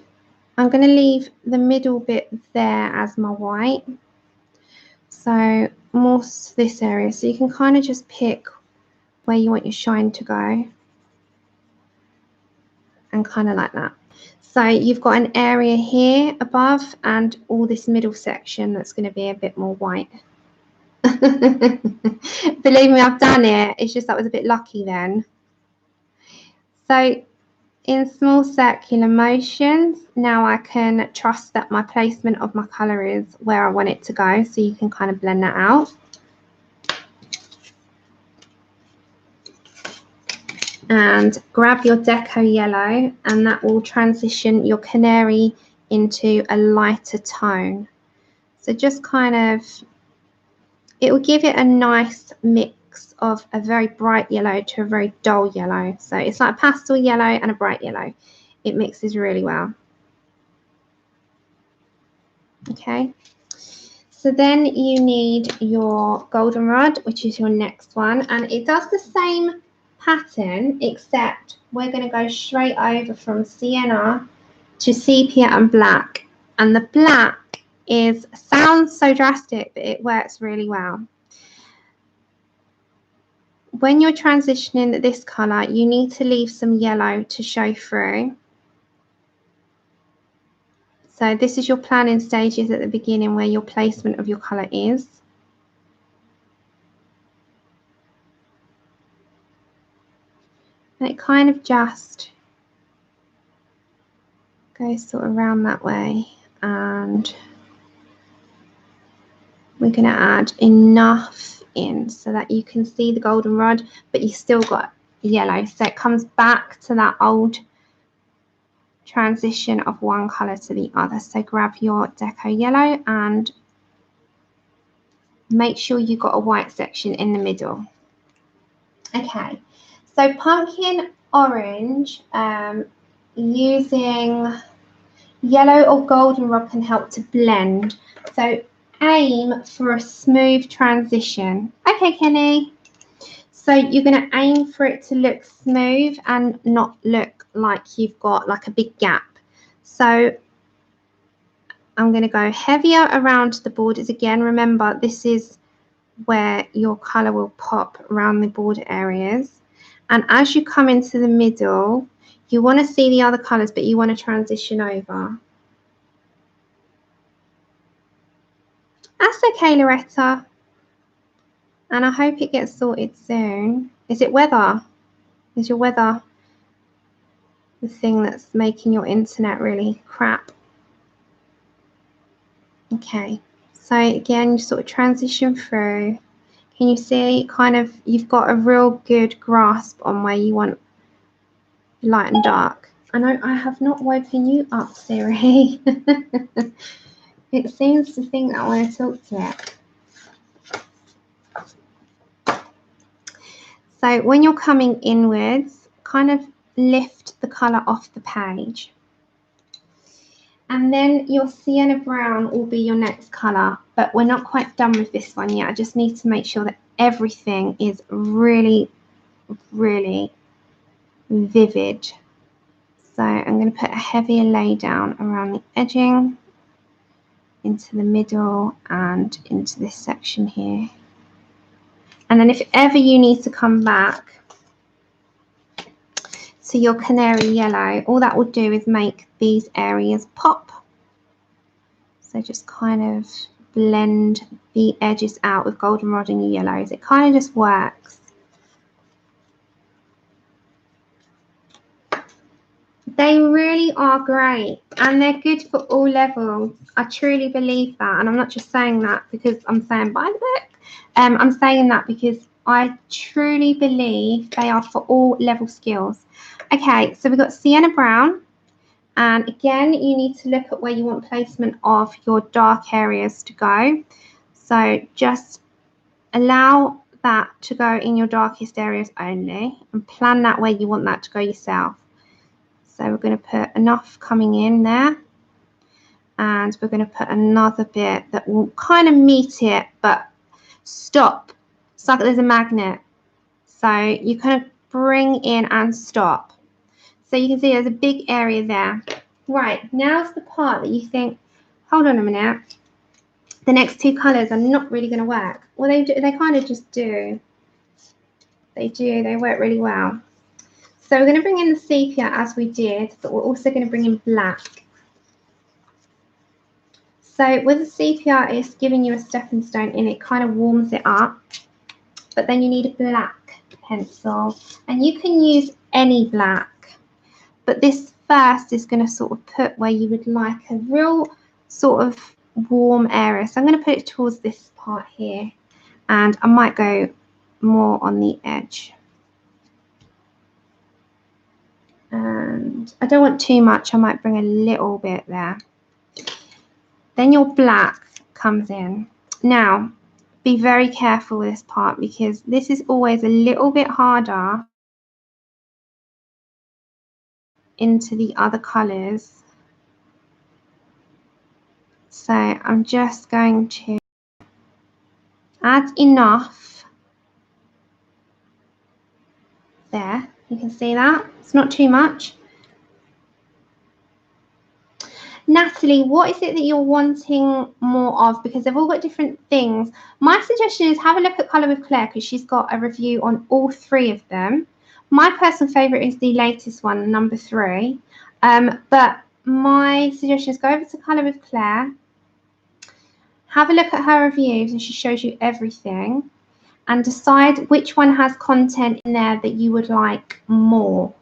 [SPEAKER 1] I'm going to leave the middle bit there as my white. So more this area. So you can kind of just pick where you want your shine to go. And kind of like that. So you've got an area here above and all this middle section that's going to be a bit more white. Believe me, I've done it. It's just that was a bit lucky then. So in small circular motions, now I can trust that my placement of my colour is where I want it to go. So you can kind of blend that out. And grab your Deco Yellow, and that will transition your canary into a lighter tone. So just kind of, it will give it a nice mix of a very bright yellow to a very dull yellow. So it's like a pastel yellow and a bright yellow. It mixes really well. Okay. So then you need your Goldenrod, which is your next one, and it does the same pattern, except we're going to go straight over from sienna to sepia and black. And the black sounds so drastic, but it works really well. When you're transitioning this colour, you need to leave some yellow to show through. So this is your planning stages at the beginning where your placement of your colour is. And it kind of just goes sort of around that way. And we're going to add enough in so that you can see the goldenrod, but you still got yellow. So it comes back to that old transition of one colour to the other. So grab your Deco Yellow and make sure you've got a white section in the middle. Okay. So pumpkin orange, using yellow or goldenrod can help to blend. So aim for a smooth transition. Okay, Kenny. So you're going to aim for it to look smooth and not look like you've got like a big gap. So I'm going to go heavier around the borders again. Remember, this is where your colour will pop around the border areas. And as you come into the middle, you want to see the other colours, but you want to transition over. That's okay, Loretta. And I hope it gets sorted soon. Is it weather? Is your weather the thing that's making your internet really crap? Okay. So again, you sort of transition through. Can you see kind of, you've got a real good grasp on where you want light and dark. I know I have not woken you up, Siri. It seems to think that I want to talk to it. So when you're coming inwards, kind of lift the colour off the page. And then your Sienna Brown will be your next colour, but we're not quite done with this one yet. I just need to make sure that everything is really, really vivid. So I'm going to put a heavier lay down around the edging, into the middle and into this section here. And then if ever you need to come back to your Canary Yellow, all that will do is make these areas pop. So just kind of blend the edges out with goldenrod and your yellows. It kind of just works. They really are great, and they're good for all levels. I truly believe that, and I'm not just saying that because I'm saying buy the book. I'm saying that because I truly believe they are for all level skills. Okay, so we've got Sienna Brown, and again, you need to look at where you want placement of your dark areas to go. So just allow that to go in your darkest areas only, and plan that where you want that to go yourself. So we're going to put enough coming in there, and we're going to put another bit that will kind of meet it but stop. It's like there's a magnet, so you kind of bring in and stop. So you can see there's a big area there. Right, now's the part that you think, hold on a minute, the next two colours are not really going to work. Well, they kind of just do. They work really well. So we're going to bring in the sepia as we did, but we're also going to bring in black. So with the sepia, it's giving you a stepping stone and it kind of warms it up. But then you need a black pencil, and you can use any black. But this first is going to sort of put where you would like a real sort of warm area. So I'm going to put it towards this part here, and I might go more on the edge. And I don't want too much, I might bring a little bit there. Then your black comes in. Now, be very careful with this part because this is always a little bit harder into the other colours. So I'm just going to add enough there. You can see that it's not too much. Natalie, what is it that you're wanting more of? Because they've all got different things. My suggestion is have a look at Colour with Claire because she's got a review on all three of them. My personal favourite is the latest one, number 3. But my suggestion is go over to Colour with Claire, have a look at her reviews, and she shows you everything, and decide which one has content in there that you would like more.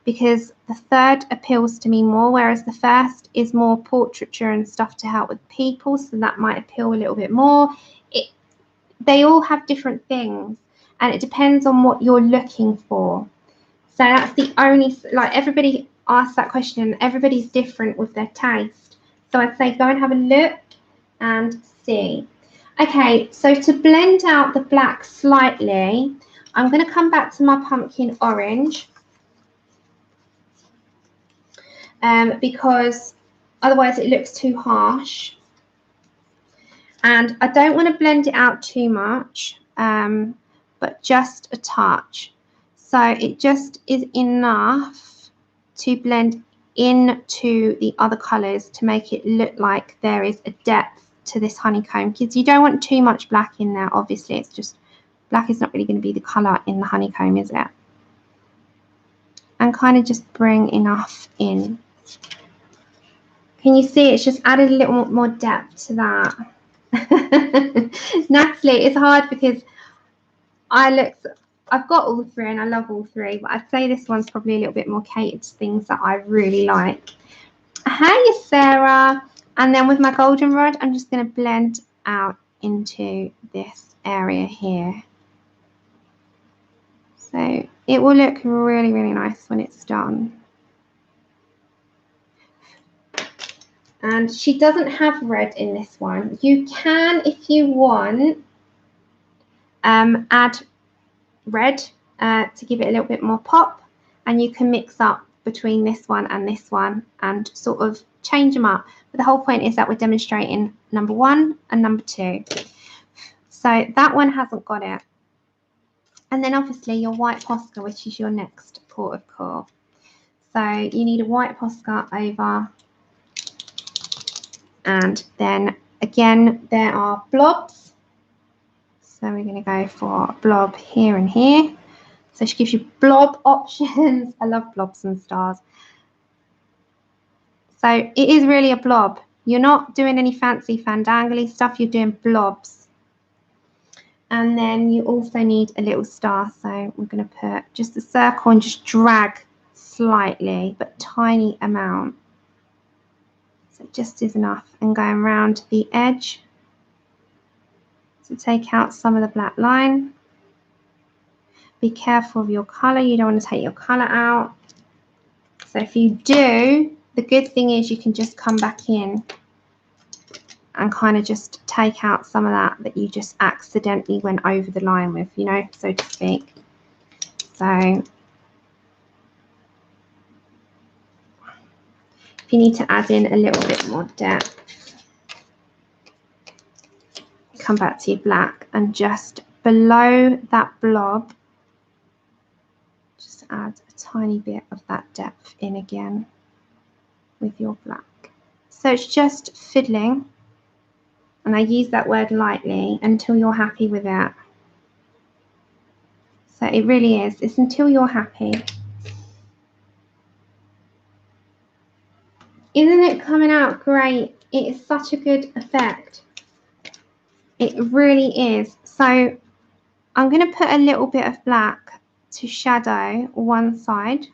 [SPEAKER 1] Because the third appeals to me more, whereas the first is more portraiture and stuff to help with people, so that might appeal a little bit more. They all have different things, and it depends on what you're looking for. So that's the only, like, everybody asks that question, everybody's different with their taste. So I'd say go and have a look and see. Okay, so to blend out the black slightly, I'm going to come back to my pumpkin orange. Because otherwise it looks too harsh, and I don't want to blend it out too much, but just a touch, so it just is enough to blend into the other colors to make it look like there is a depth to this honeycomb, because you don't want too much black in there. Obviously it's just black is not really going to be the color in the honeycomb, is it? And kind of just bring enough in. Can you see it's just added a little more depth to that? Natalie, it's hard because I've got all 3 and I love all 3, but I'd say this one's probably a little bit more catered to things that I really like. Hiya, Sarah. And then with my goldenrod, I'm just going to blend out into this area here. So it will look really, really nice when it's done. And she doesn't have red in this one. You can, if you want, add red to give it a little bit more pop, and you can mix up between this one and sort of change them up. But the whole point is that we're demonstrating number 1 and number 2. So that one hasn't got it. And then obviously your white Posca, which is your next port of call. So you need a white Posca over. And then again, there are blobs. So we're going to go for a blob here and here. So she gives you blob options. I love blobs and stars. So it is really a blob. You're not doing any fancy fandangly stuff. You're doing blobs. And then you also need a little star. So we're going to put just a circle and just drag slightly, but tiny amount. So it just is enough. And going around the edge to take out some of the black line. Be careful of your colour. You don't want to take your colour out. So if you do, the good thing is you can just come back in and kind of just take out some of that you just accidentally went over the line with, you know, so to speak. So if you need to add in a little bit more depth, come back to your black and just below that blob, just add a tiny bit of that depth in again with your black. So it's just fiddling. And I use that word lightly until you're happy with it. So it really is. It's until you're happy. Isn't it coming out great? It is such a good effect. It really is. So I'm going to put a little bit of black to shadow one side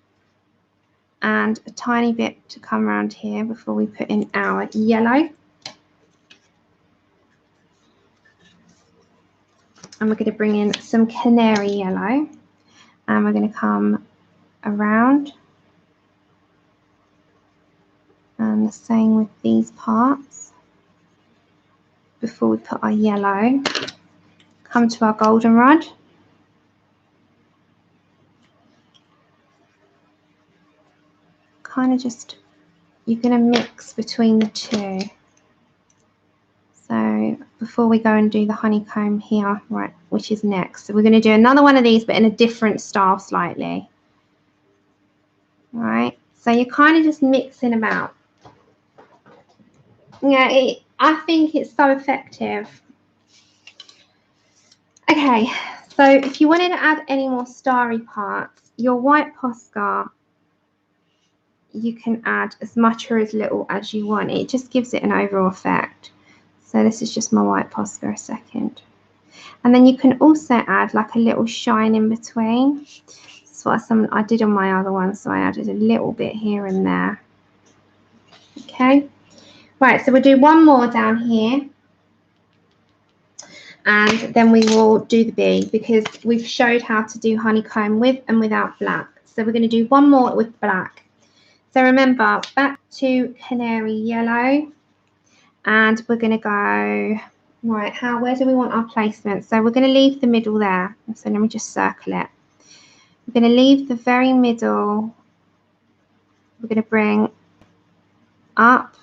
[SPEAKER 1] and a tiny bit to come around here before we put in our yellow. And we're going to bring in some Canary Yellow, and we're going to come around, and the same with these parts. Before we put our yellow, come to our Goldenrod, kind of just, you're going to mix between the two. So before we go and do the honeycomb here, right, which is next. So we're going to do another one of these, but in a different style slightly. All right, so you're kind of just mixing about. Yeah, I think it's so effective. Okay, so if you wanted to add any more starry parts, your white Posca, you can add as much or as little as you want. It just gives it an overall effect. So this is just my white Posca a second. And then you can also add like a little shine in between. That's what I did on my other one, so I added a little bit here and there. Okay. Right, so we'll do one more down here. And then we will do the bee, because we've showed how to do honeycomb with and without black. So we're going to do one more with black. So remember, back to Canary Yellow. And we're going to go, right, where do we want our placement? So we're going to leave the middle there. So let me just circle it. We're going to leave the very middle. We're going to bring up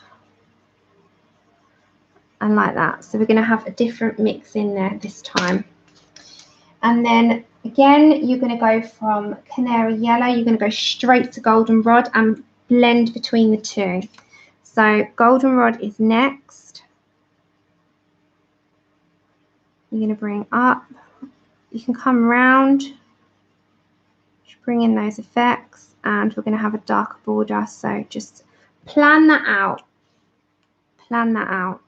[SPEAKER 1] and like that. So we're going to have a different mix in there this time. And then again, you're going to go from Canary Yellow. You're going to go straight to Goldenrod and blend between the two. So Goldenrod is next. You're going to bring up. You can come around, bring in those effects, and we're going to have a darker border. So just plan that out. Plan that out.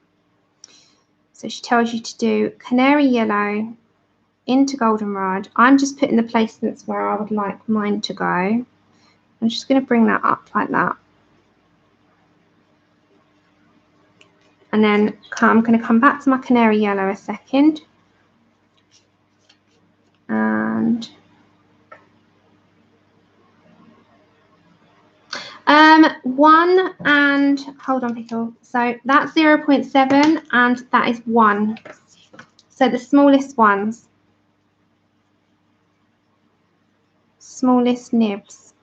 [SPEAKER 1] So she tells you to do Canary Yellow into Goldenrod. I'm just putting the placements where I would like mine to go. I'm just going to bring that up like that. And then I'm going to come back to my Canary Yellow a second. And one and hold on, Pickle. So that's 0.7 and that is 1. So the smallest ones. Smallest nibs.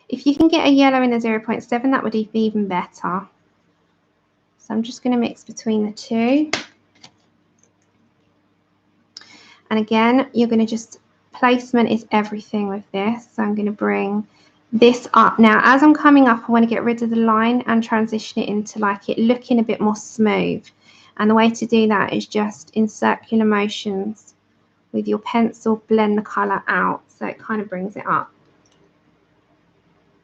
[SPEAKER 1] If you can get a yellow in a 0.7, that would be even better. So I'm just going to mix between the two. And again, you're going to just, placement is everything with this. So I'm going to bring this up. Now, as I'm coming up, I want to get rid of the line and transition it into like it looking a bit more smooth. And the way to do that is just in circular motions with your pencil, blend the colour out. So it kind of brings it up.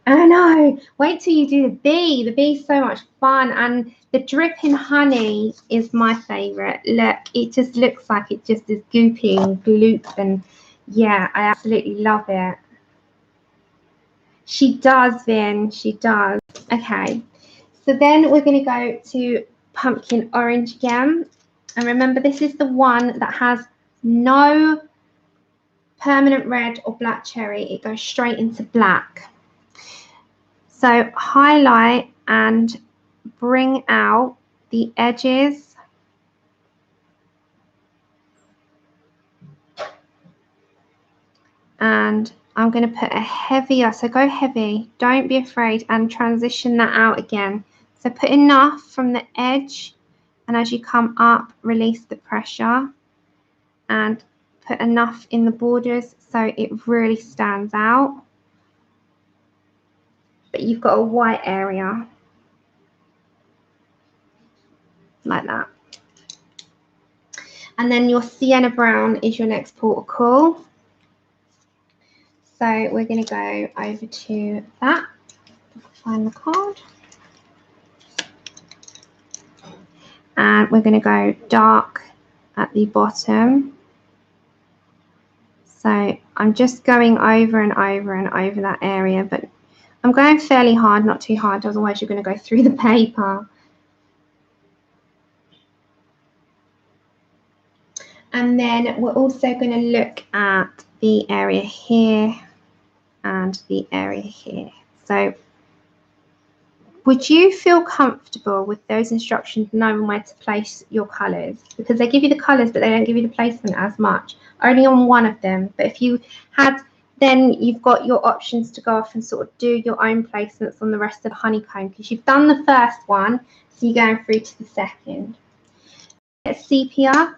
[SPEAKER 1] I know. Wait till you do the bee. The bee's so much fun, and the dripping honey is my favourite. Look, it just looks like it just is goopy and gloop, and yeah, I absolutely love it. She does, Vin. She does. Okay. So then we're going to go to pumpkin orange again. And remember, this is the one that has no permanent red or black cherry. It goes straight into black. So highlight and bring out the edges. And I'm going to put a heavier, so go heavy, don't be afraid, and transition that out again. So put enough from the edge, and as you come up, release the pressure, and put enough in the borders so it really stands out. But you've got a white area, like that. And then your Sienna Brown is your next port of call. So we're going to go over to that, find the card. And we're going to go dark at the bottom. So I'm just going over and over and over that area, but I'm going fairly hard, not too hard, otherwise you're going to go through the paper. And then we're also going to look at the area here and the area here. So would you feel comfortable with those instructions, knowing where to place your colours? Because they give you the colours, but they don't give you the placement as much, only on one of them. But if you had, then you've got your options to go off and sort of do your own placements on the rest of the honeycomb, because you've done the first one, so you're going through to the second. It's sepia.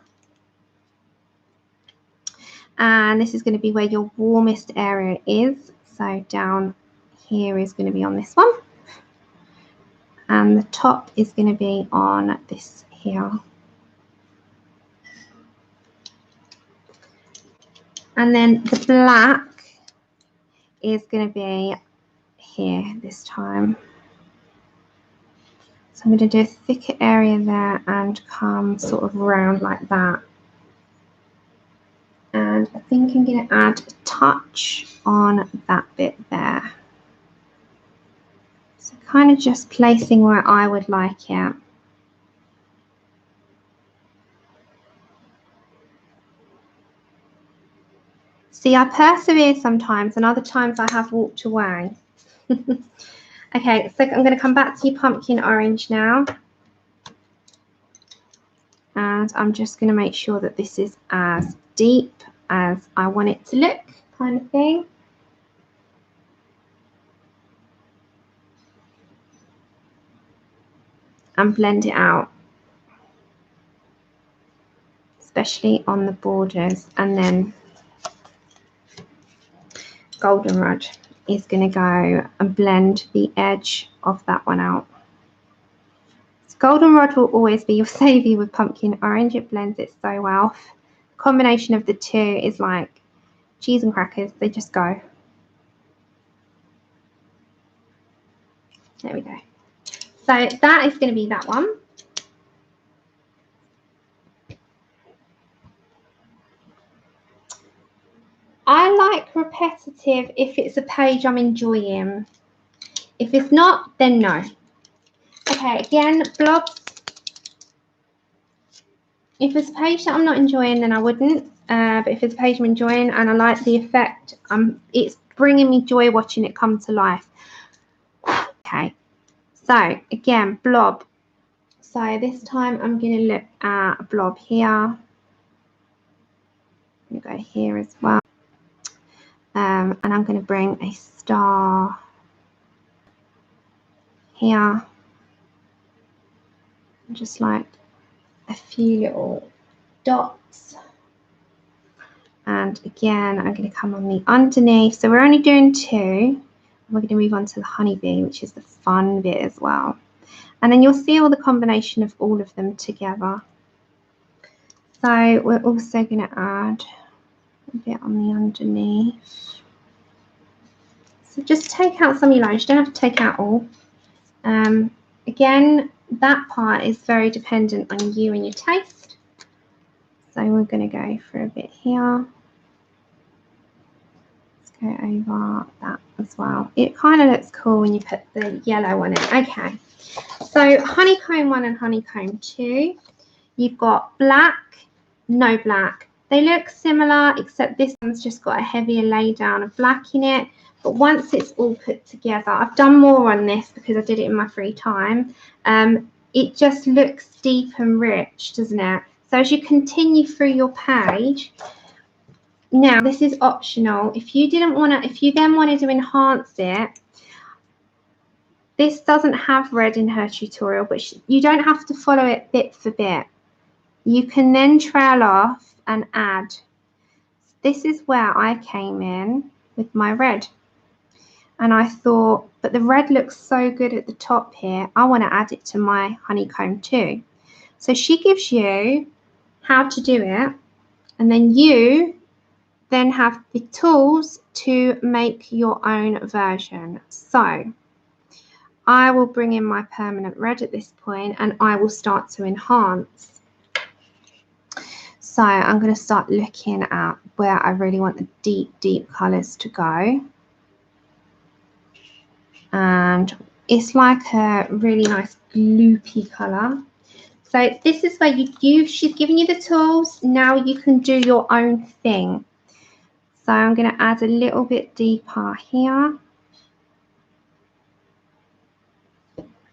[SPEAKER 1] And this is going to be where your warmest area is. So down here is going to be on this one. And the top is going to be on this here. And then the black is going to be here this time. So I'm going to do a thicker area there and come sort of round like that. And I think I'm going to add a touch on that bit there. So kind of just placing where I would like it. See, I persevere sometimes, and other times I have walked away. Okay, so I'm going to come back to your pumpkin orange now. And I'm just going to make sure that this is as deep as I want it to look, kind of thing. And blend it out, especially on the borders. And then Goldenrod is going to go and blend the edge of that one out. So Goldenrod will always be your saviour with pumpkin orange. It blends it so well. The combination of the two is like cheese and crackers. They just go. There we go. So that is going to be that one. I like repetitive if it's a page I'm enjoying. If it's not, then no. Okay, again, blobs. If it's a page that I'm not enjoying, then I wouldn't. But if it's a page I'm enjoying and I like the effect, it's bringing me joy watching it come to life. Okay, so again, blob. So this time I'm going to look at a blob here. I'm going to go here as well. And I'm going to bring a star here. Just like a few little dots. And again, I'm going to come on the underneath. So we're only doing two. We're going to move on to the honeybee, which is the fun bit as well. And then you'll see all the combination of all of them together. So we're also going to add a bit on the underneath. So just take out some of your lines. You don't have to take out all. Again, that part is very dependent on you and your taste. So we're going to go for a bit here. Let's go over that as well. It kind of looks cool when you put the yellow on it. Okay, so Honeycomb 1 and Honeycomb 2. You've got black, no black. They look similar, except this one's just got a heavier lay down of black in it. But once it's all put together, I've done more on this because I did it in my free time. It just looks deep and rich, doesn't it? So as you continue through your page, now this is optional. If you didn't want to, if you then wanted to enhance it, this doesn't have red in her tutorial, but you don't have to follow it bit for bit. You can then trail off and add. This is where I came in with my red. And I thought, but the red looks so good at the top here. I want to add it to my Honeycomb too. So she gives you how to do it. And then you then have the tools to make your own version. So I will bring in my permanent red at this point and I will start to enhance. So I'm going to start looking at where I really want the deep, deep colours to go. And it's like a really nice gloopy colour. So this is where she's giving you the tools. Now you can do your own thing. So I'm going to add a little bit deeper here.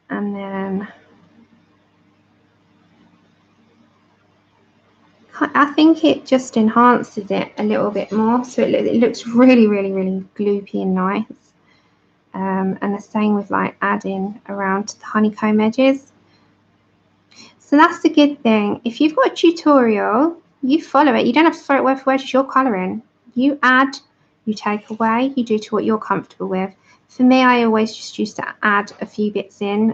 [SPEAKER 1] And then I think it just enhances it a little bit more. So it looks really, really, really gloopy and nice. And the same with like adding around to the honeycomb edges. So that's the good thing. If you've got a tutorial, you follow it. You don't have to throw it word for word, it's your colouring. You add, you take away, you do to what you're comfortable with. For me, I always just used to add a few bits in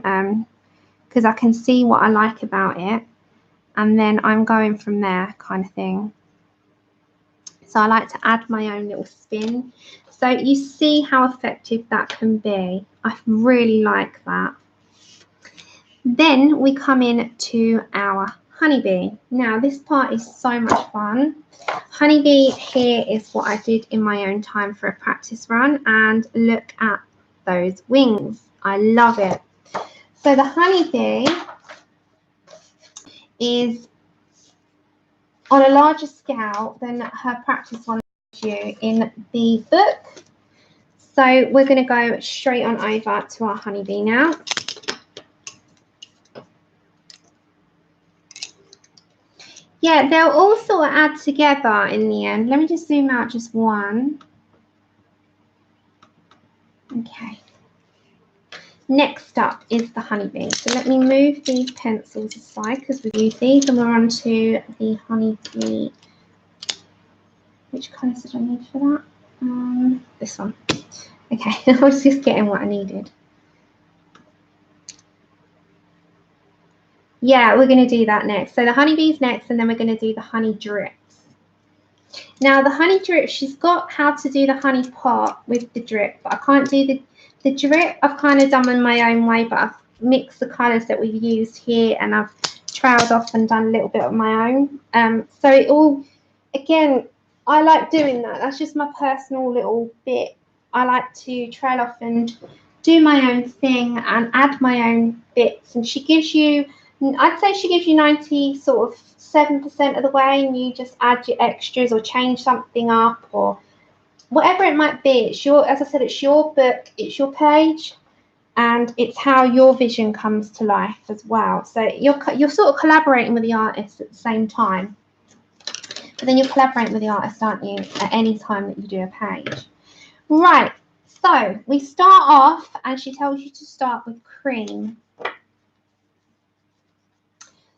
[SPEAKER 1] because I can see what I like about it. And then I'm going from there kind of thing. So I like to add my own little spin. So you see how effective that can be. I really like that. Then we come in to our Honeybee. Now this part is so much fun. Honeybee here is what I did in my own time for a practice run, and look at those wings. I love it. So the Honeybee is on a larger scale than her practice one you in the book. So we're going to go straight on over to our Honeybee now. Yeah, they'll all sort of add together in the end. Let me just zoom out just one. Okay. Next up is the Honeybee. So let me move these pencils aside because we've used these, and we're on to the Honeybee. Which colours did I need for that? This one. Okay, I was just getting what I needed. Yeah, we're going to do that next. So the Honeybee's next, and then we're going to do the honey drips. Now the honey drip, she's got how to do the honey pot with the drip, but I can't do the drip. I've kind of done in my own way, but I've mixed the colours that we've used here, and I've trailed off and done a little bit of my own. So it all, again, I like doing that. That's just my personal little bit. I like to trail off and do my own thing and add my own bits. And she gives you, I'd say she gives you 97% of the way, and you just add your extras or change something up or whatever it might be. It's your, as I said, it's your book, it's your page, and it's how your vision comes to life as well. So you're sort of collaborating with the artist at the same time. But then you're collaborating with the artist, aren't you, at any time that you do a page. Right, so we start off, and she tells you to start with cream.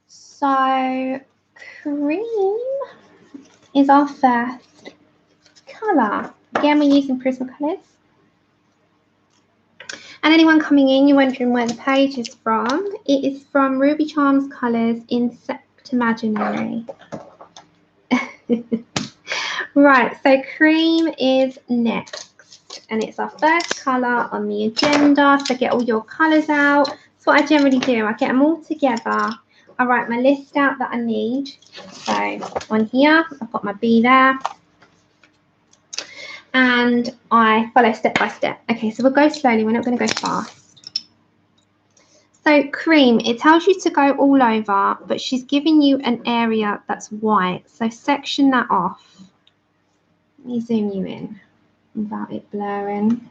[SPEAKER 1] So cream is our first colour. Again, we're using Prismacolors. And anyone coming in, you're wondering where the page is from. It is from Ruby Charms Colours Insectimaginary. Right, so cream is next, and it's our first colour on the agenda. So get all your colours out. That's what I generally do. I get them all together. I write my list out that I need. So on here, I've got my B there. And and I follow step by step. Okay, so we'll go slowly, we're not going to go fast. So cream, it tells you to go all over, but she's giving you an area that's white. So section that off. Let me zoom you in without it blurring.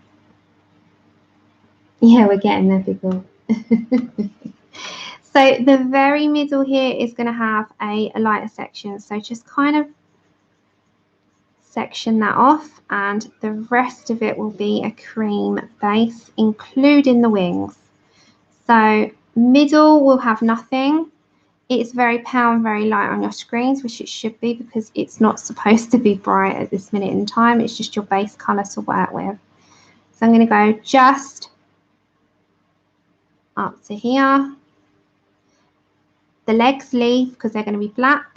[SPEAKER 1] Yeah, we're getting there, people. So the very middle here is going to have a lighter section. So just kind of section that off, and the rest of it will be a cream base, including the wings. So middle will have nothing. It's very pale and very light on your screens, which it should be because it's not supposed to be bright at this minute in time. It's just your base colour to work with. So I'm going to go just up to here. The legs leave because they're going to be black.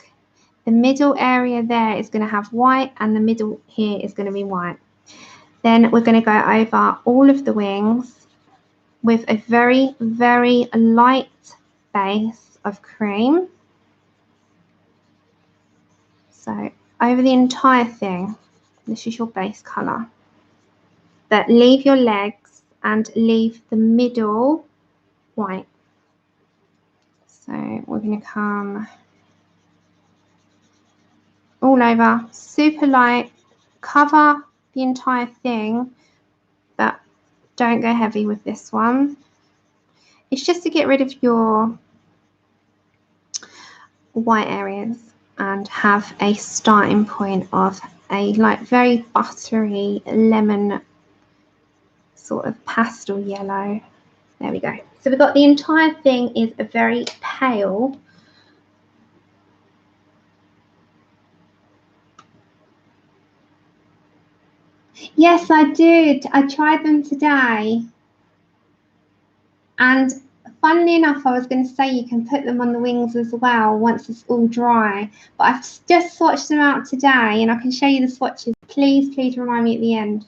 [SPEAKER 1] The middle area there is going to have white, and the middle here is going to be white. Then we're going to go over all of the wings with a very, very light base of cream. So over the entire thing, this is your base colour. But leave your legs and leave the middle white. So we're going to come all over, super light, cover the entire thing, but don't go heavy with this one. It's just to get rid of your white areas and have a starting point of a like very buttery lemon sort of pastel yellow. There we go. So we've got the entire thing is a very pale Yes, I did. I tried them today. And funnily enough, I was going to say you can put them on the wings as well once it's all dry. But I've just swatched them out today and I can show you the swatches. Please, please remind me at the end.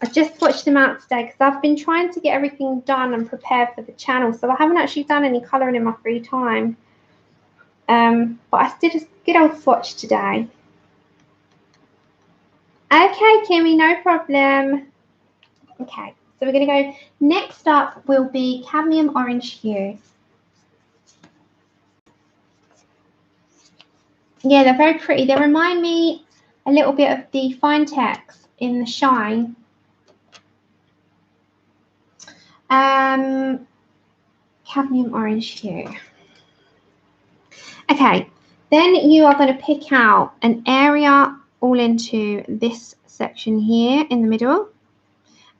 [SPEAKER 1] I just swatched them out today because I've been trying to get everything done and prepared for the channel. So I haven't actually done any colouring in my free time. But I did a good old swatch today. Okay, Kimmy, no problem. Okay, so we're going to go, next up will be cadmium orange hue. Yeah, they're very pretty. They remind me a little bit of the Fine Tex in the Shine. Cadmium orange hue. Okay, then you are going to pick out an area all into this section here in the middle.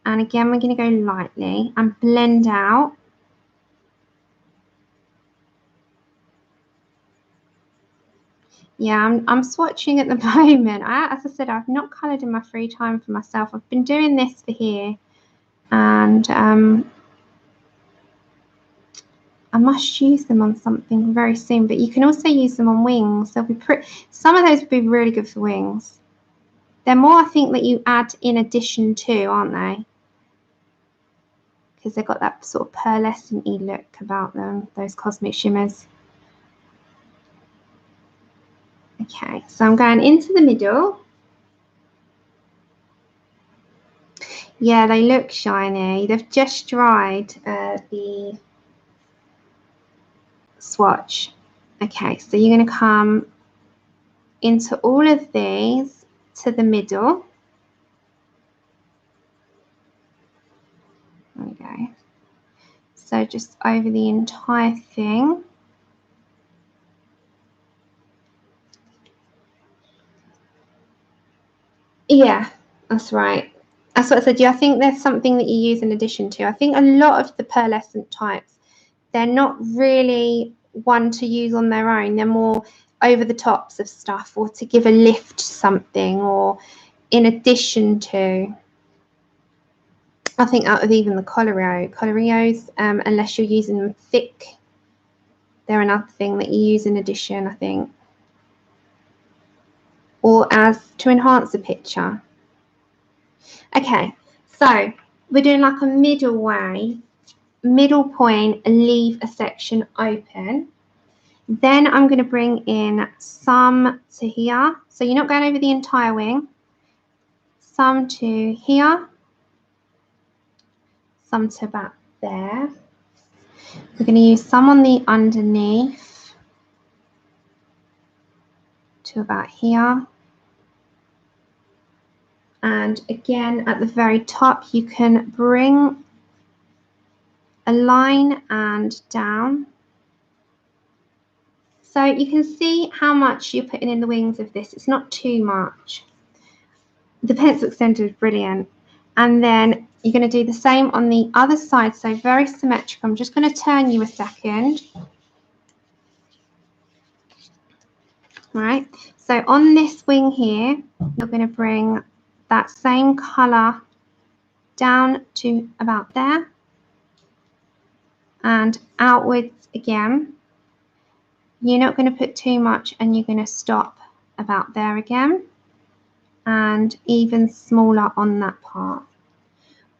[SPEAKER 1] And again, we're going to go lightly and blend out. Yeah, I'm swatching at the moment. As I said, I've not coloured in my free time for myself. I've been doing this for here. And I must use them on something very soon. But you can also use them on wings. They'll be pretty. Some of those would be really good for wings. They're more, I think, that you add in addition to, aren't they? Because they've got that sort of pearlescent-y look about them, those cosmic shimmers. Okay, so I'm going into the middle. Yeah, they look shiny. They've just dried the swatch. Okay, so you're going to come into all of these to the middle. There we go. So just over the entire thing. Yeah, that's right. That's what I said. Yeah, I think there's something that you use in addition to. I think a lot of the pearlescent types, they're not really one to use on their own. They're more over the tops of stuff or to give a lift to something or in addition to. I think out of even the Colorists, unless you're using them thick, they're another thing that you use in addition, I think. Or as to enhance the picture. Okay, so we're doing like a middle point, leave a section open. Then I'm going to bring in some to here. So you're not going over the entire wing. some to here, some to about there. We're going to use some on the underneath to about here. And again, at the very top, you can bring a line and down. So you can see how much you're putting in the wings of this. It's not too much. The pencil extender is brilliant. And then you're going to do the same on the other side. So very symmetric. I'm just going to turn you a second. Right. So on this wing here, you're going to bring that same colour down to about there. And outwards again. You're not going to put too much and you're going to stop about there again. And even smaller on that part.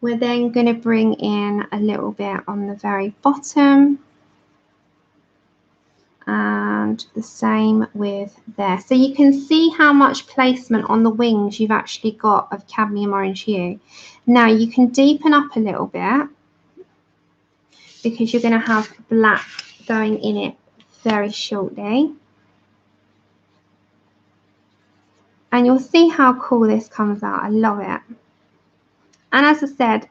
[SPEAKER 1] We're then going to bring in a little bit on the very bottom. And the same with there. So you can see how much placement on the wings you've actually got of cadmium orange hue. Now you can deepen up a little bit because you're going to have black going in it very shortly. And you'll see how cool this comes out. I love it. And as I said,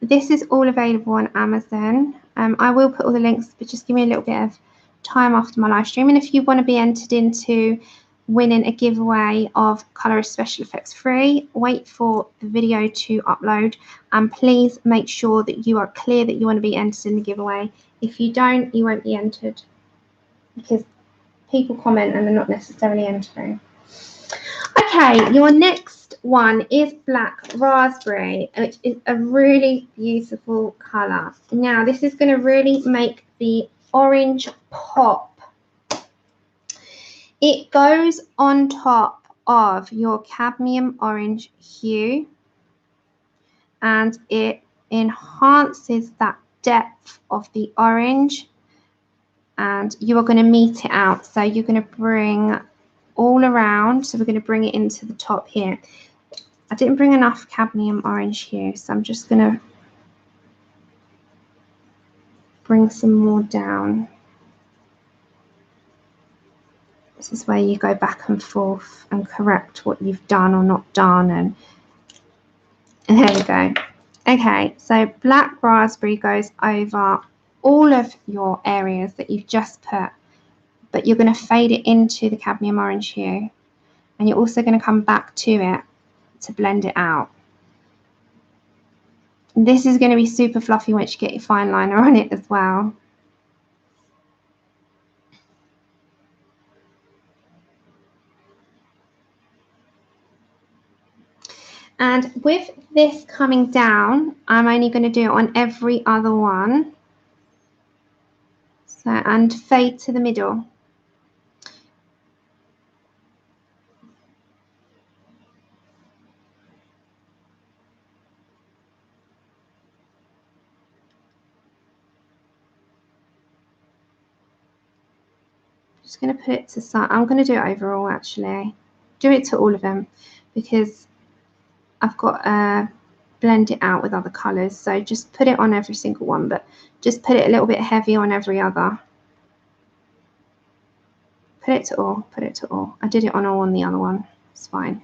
[SPEAKER 1] this is all available on Amazon. I will put all the links, but just give me a little bit of time after my live stream. And if you want to be entered into winning a giveaway of Colorist Special Effects free, wait for the video to upload. And please make sure that you are clear that you want to be entered in the giveaway. If you don't, you won't be entered because people comment and they're not necessarily entering. Okay, your next one is Black Raspberry, which is a really beautiful colour. Now, this is going to really make the orange pop. It goes on top of your cadmium orange hue and it enhances that depth of the orange, and you are going to meet it out. So you're going to bring all around. So we're going to bring it into the top here. I didn't bring enough cadmium orange hue, so I'm just going to bring some more down. This is where you go back and forth and correct what you've done or not done. And there we go. Okay, so Black Raspberry goes over all of your areas that you've just put, but you're going to fade it into the cadmium orange hue. And you're also going to come back to it to blend it out. And this is going to be super fluffy once you get your fine liner on it as well. And with this coming down, I'm only going to do it on every other one. So, and fade to the middle. Just going to put it to side. I'm going to do it overall actually. Do it to all of them because I've got to blend it out with other colours. So just put it on every single one, but just put it a little bit heavy on every other. Put it to all, put it to all. I did it on all on the other one. It's fine.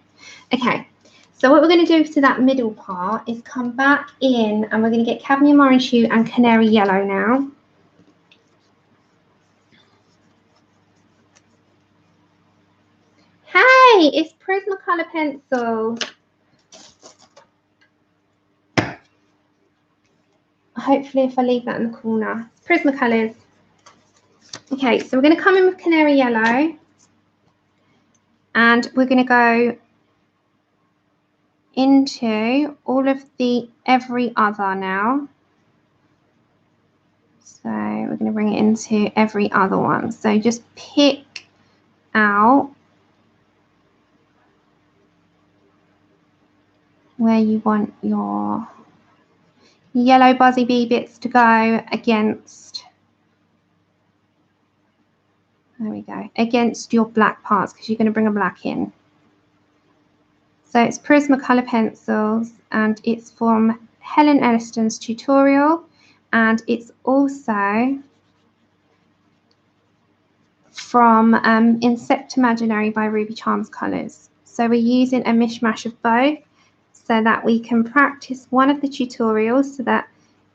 [SPEAKER 1] Okay, so what we're going to do to that middle part is come back in and we're going to get cadmium orange hue and canary yellow now. Hey, it's Prismacolor pencil. Hopefully if I leave that in the corner. It's Prismacolors. Okay, so we're going to come in with Canary Yellow and we're going to go into all of the every other now. So we're going to bring it into every other one. So just pick out where you want your yellow buzzy bee bits to go against, there we go, against your black parts because you're going to bring a black in. So it's Prismacolor pencils, and it's from Helen Elliston's tutorial, and it's also from Insectimaginary by Ruby Charms Colours. So we're using a mishmash of both so that we can practice one of the tutorials so that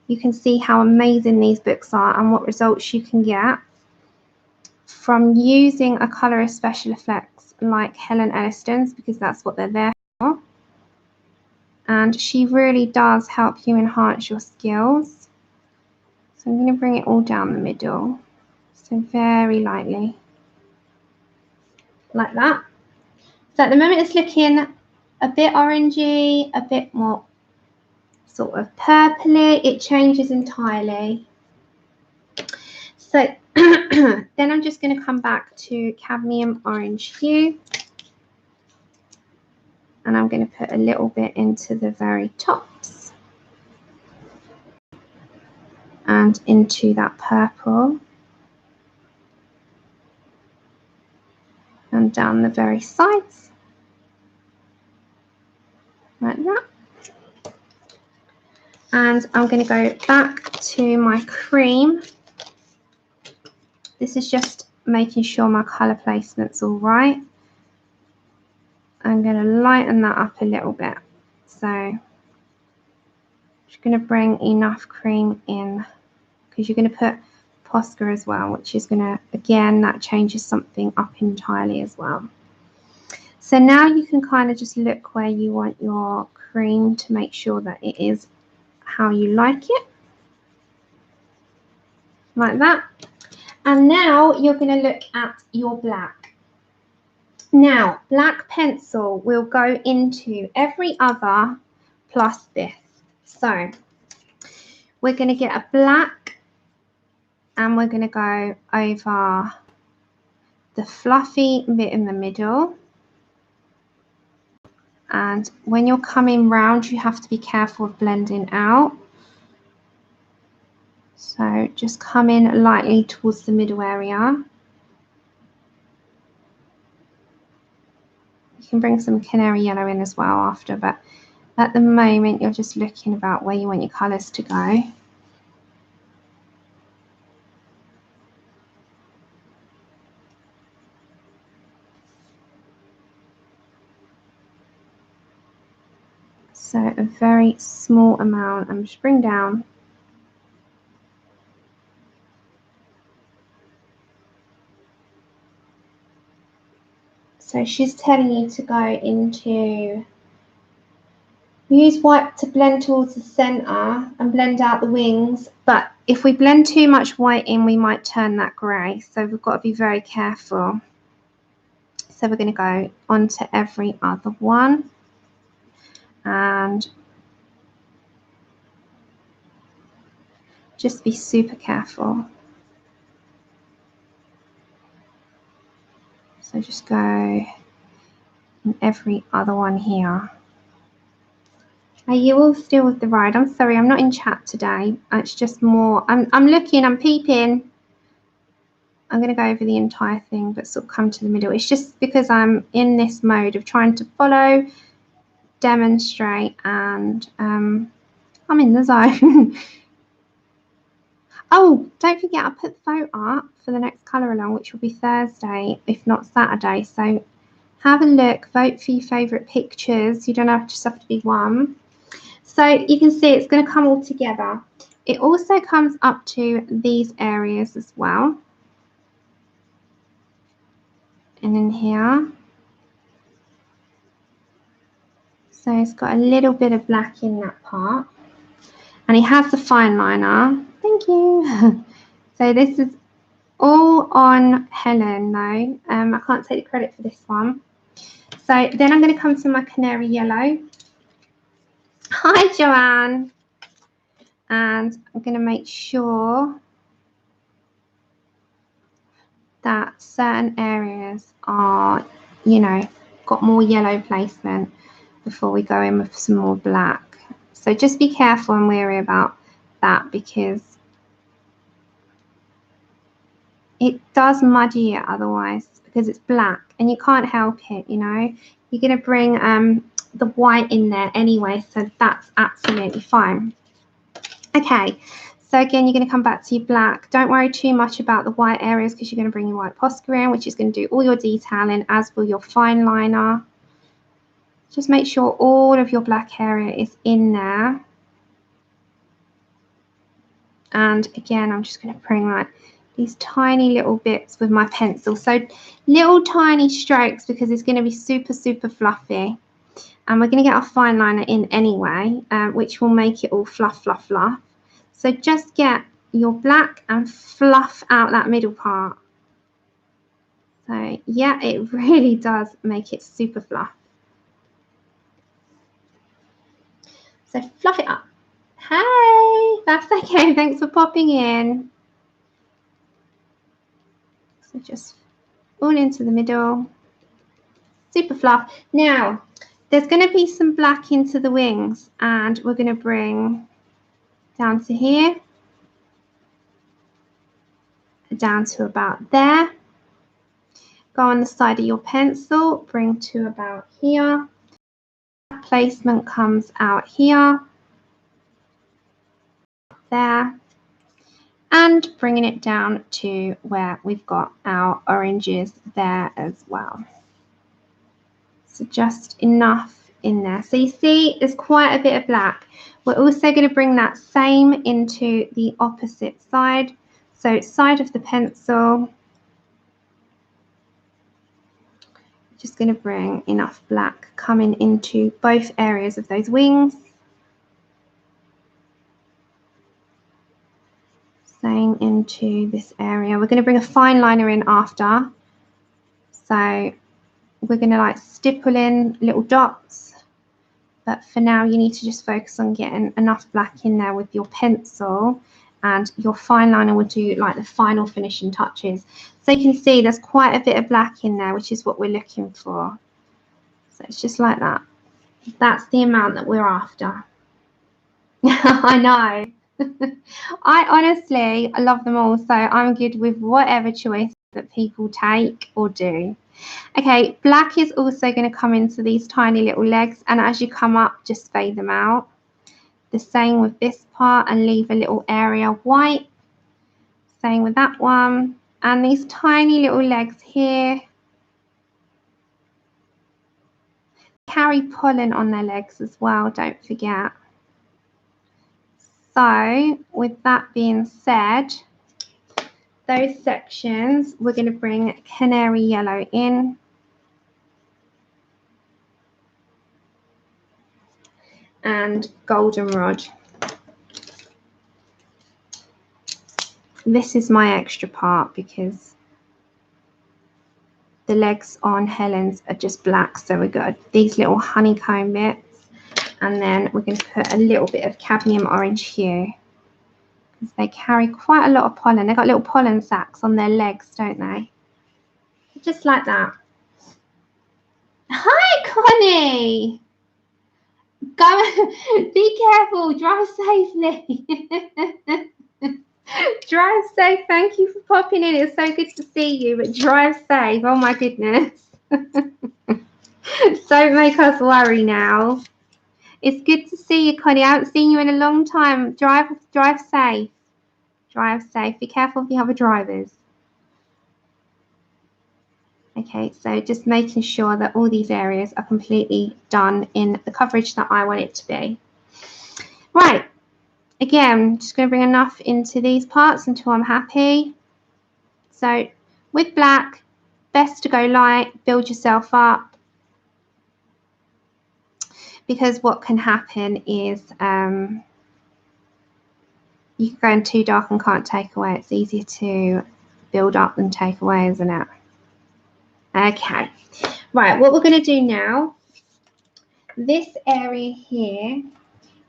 [SPEAKER 1] you can see how amazing these books are and what results you can get from using a colorist special effects like Helen Elliston's, because that's what they're there for. And she really does help you enhance your skills. So I'm going to bring it all down the middle. So very lightly. Like that. So at the moment it's looking a bit orangey, a bit more sort of purpley. It changes entirely. So then I'm just going to come back to cadmium orange hue, and I'm going to put a little bit into the very tops and into that purple and down the very sides like that. And I'm going to go back to my cream. This is just making sure my colour placement's all right. I'm going to lighten that up a little bit. So I'm just going to bring enough cream in, because you're going to put Posca as well, which is going to, again, that changes something up entirely as well. So now you can kind of just look where you want your cream to make sure that it is how you like it. Like that. And now you're going to look at your black. Now, black pencil will go into every other plus this. So we're going to get a black and we're going to go over the fluffy bit in the middle. And when you're coming round, you have to be careful of blending out. So just come in lightly towards the middle area. You can bring some Canary Yellow in as well after, but at the moment you're just looking about where you want your colours to go. So a very small amount, I'm just bring down. So she's telling you to go into, use white to blend towards the centre and blend out the wings. But if we blend too much white in, we might turn that grey. So we've got to be very careful. So we're going to go on to every other one. And just be super careful. So just go in every other one here. Are you all still with the ride? I'm sorry, I'm not in chat today. It's just more, I'm looking, I'm peeping. I'm going to go over the entire thing, but sort of come to the middle. It's just because I'm in this mode of trying to follow, demonstrate, and I'm in the zone. Oh, don't forget, I put the vote up for the next colour along, which will be Thursday, if not Saturday. So have a look, vote for your favourite pictures. You don't just have to be one. So you can see it's going to come all together. It also comes up to these areas as well. And in here. So it's got a little bit of black in that part. And it has the Fineliner. Thank you. So this is all on Helen though. I can't take the credit for this one. So then I'm going to come to my Canary Yellow. Hi Joanne. And I'm going to make sure that certain areas are, you know, got more yellow placement before we go in with some more black. So just be careful and wary about that, because it does muddy it otherwise, because it's black and you can't help it, you know. You're going to bring the white in there anyway, so that's absolutely fine. Okay, so again, you're going to come back to your black. Don't worry too much about the white areas because you're going to bring your white Posca in, which is going to do all your detailing, as will your fine liner. Just make sure all of your black area is in there. And again, I'm just going to bring like these tiny little bits with my pencil. So little tiny strokes because it's going to be super, super fluffy. And we're going to get our fine liner in anyway, which will make it all fluff, fluff, fluff. So just get your black and fluff out that middle part. So yeah, it really does make it super fluff. So fluff it up. Hey, that's okay. Thanks for popping in. So just all into the middle. Super fluff. Now, there's going to be some black into the wings, and we're going to bring down to here, down to about there. Go on the side of your pencil, bring to about here. Placement comes out here, there, and bringing it down to where we've got our oranges there as well. So just enough in there. So you see there's quite a bit of black. We're also going to bring that same into the opposite side. So side of the pencil, just going to bring enough black coming into both areas of those wings. Same into this area. We're going to bring a fine liner in after. So we're going to like stipple in little dots. But for now, you need to just focus on getting enough black in there with your pencil, and your fine liner will do like the final finishing touches. So you can see there's quite a bit of black in there, which is what we're looking for. So it's just like that. That's the amount that we're after. I know. I honestly love them all, so I'm good with whatever choice that people take or do. Okay, black is also going to come into these tiny little legs, and as you come up, just fade them out. The same with this part, and leave a little area white. Same with that one. And these tiny little legs here carry pollen on their legs as well, don't forget. So with that being said, those sections, we're going to bring Canary Yellow in. And Goldenrod. This is my extra part because the legs on Helen's are just black, so we've got these little honeycomb bits, and then we're going to put a little bit of cadmium orange here because they carry quite a lot of pollen. They've got little pollen sacs on their legs, don't they? Just like that. Hi, Connie. Go, be careful, drive safely. Drive safe. Thank you for popping in. It's so good to see you, but drive safe. Oh my goodness. Don't make us worry now. It's good to see you, Connie. I haven't seen you in a long time. Drive safe. Drive safe. Be careful of the other drivers. Okay, so just making sure that all these areas are completely done in the coverage that I want it to be. Right, again, just going to bring enough into these parts until I'm happy. So with black, best to go light, build yourself up. Because what can happen is you can go in too dark and can't take away. It's easier to build up than take away, isn't it? Okay, right, what we're going to do now, this area here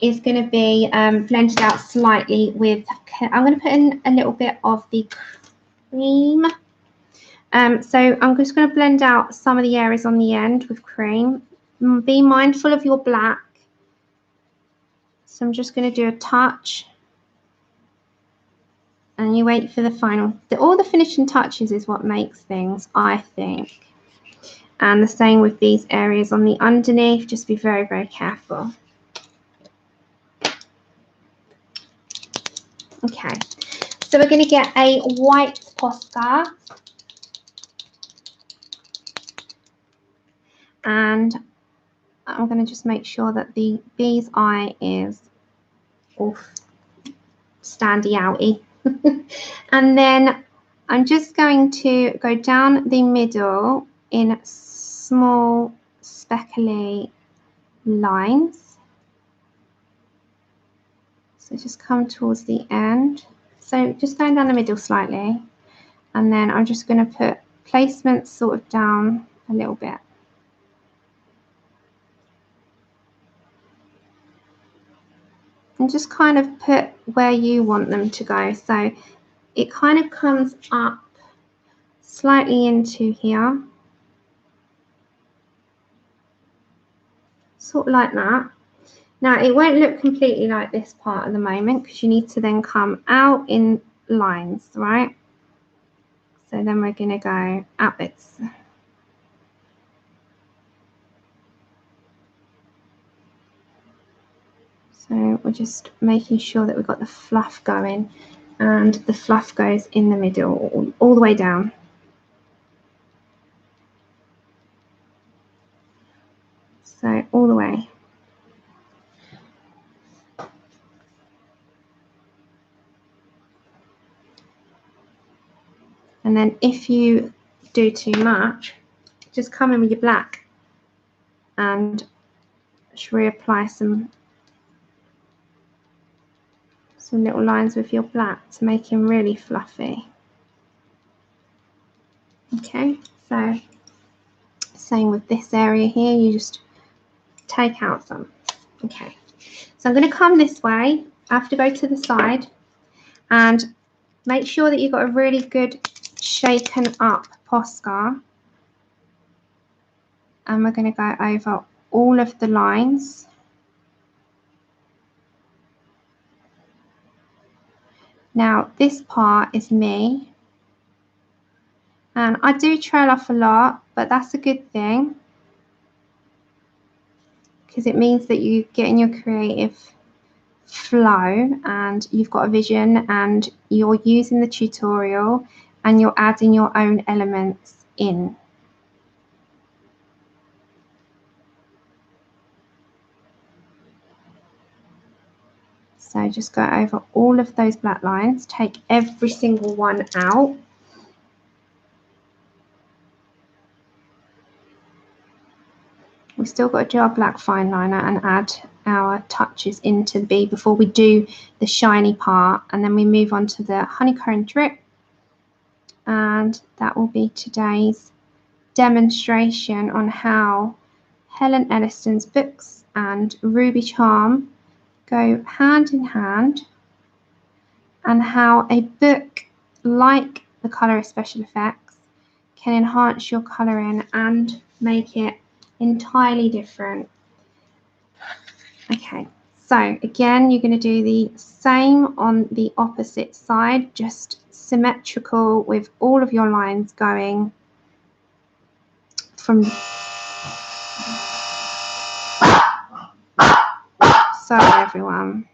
[SPEAKER 1] is going to be blended out slightly with, I'm going to put in a little bit of the cream. So I'm just going to blend out some of the areas on the end with cream. Be mindful of your black. So I'm just going to do a touch. And you wait for the final. All the finishing touches is what makes things, I think. And the same with these areas on the underneath. Just be very, very careful. Okay, so we're going to get a white Posca. And I'm going to just make sure that the bee's eye is off standy outy. And then I'm just going to go down the middle in small speckly lines. So just come towards the end. So just going down the middle slightly. And then I'm just going to put placements sort of down a little bit. And just kind of put where you want them to go. So it kind of comes up slightly into here. Sort of like that. Now it won't look completely like this part at the moment because you need to then come out in lines, right? So then we're going to go outwards. So we're just making sure that we've got the fluff going, and the fluff goes in the middle all the way down. So all the way. And then if you do too much, just come in with your black and just reapply some little lines with your black to make him really fluffy. Okay, so same with this area here, you just take out some. Okay, so I'm going to come this way. I have to go to the side and make sure that you've got a really good shaken up Posca. And we're going to go over all of the lines. Now this part is me, and I do trail off a lot, but that's a good thing because it means that you get in your creative flow and you've got a vision and you're using the tutorial and you're adding your own elements in. So just go over all of those black lines, take every single one out. We've still got to do our black fineliner and add our touches into the bee before we do the shiny part, and then we move on to the honeycomb drip, and that will be today's demonstration on how Helen Elliston's books and Ruby Charm go hand in hand, and how a book like the Colorist Special Effects can enhance your colouring and make it entirely different. Okay, so again you're going to do the same on the opposite side, just symmetrical with all of your lines going from. Sorry everyone.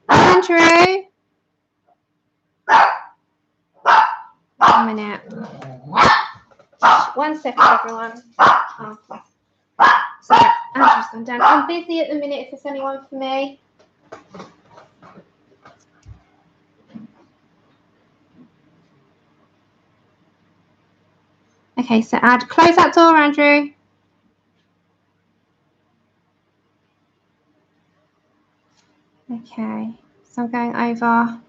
[SPEAKER 1] Andrew, 1 minute. 1 second everyone. Oh. Sorry, Andrew's gone down. I'm busy at the minute if there's anyone for me. Okay, so close that door, Andrew. Okay, so I'm going over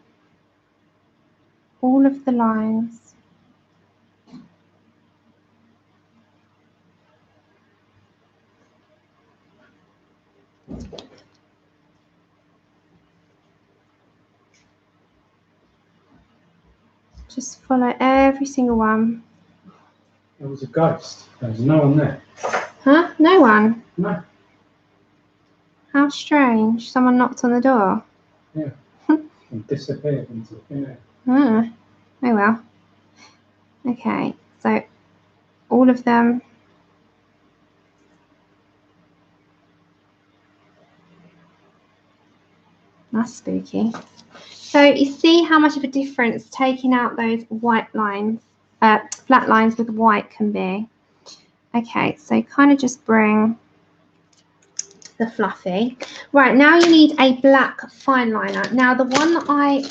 [SPEAKER 1] all of the lines. Just follow every single one.
[SPEAKER 2] There was a ghost. There was no one there.
[SPEAKER 1] Huh? No one?
[SPEAKER 2] No.
[SPEAKER 1] How strange. Someone knocked on the door.
[SPEAKER 2] Yeah. And disappeared into thin air.
[SPEAKER 1] Oh well. Okay, so all of them That's spooky. So you see how much of a difference taking out those white lines, flat lines with white can be. Okay, so kind of just bring the fluffy. Right, now you need a black fine liner. Now the one that I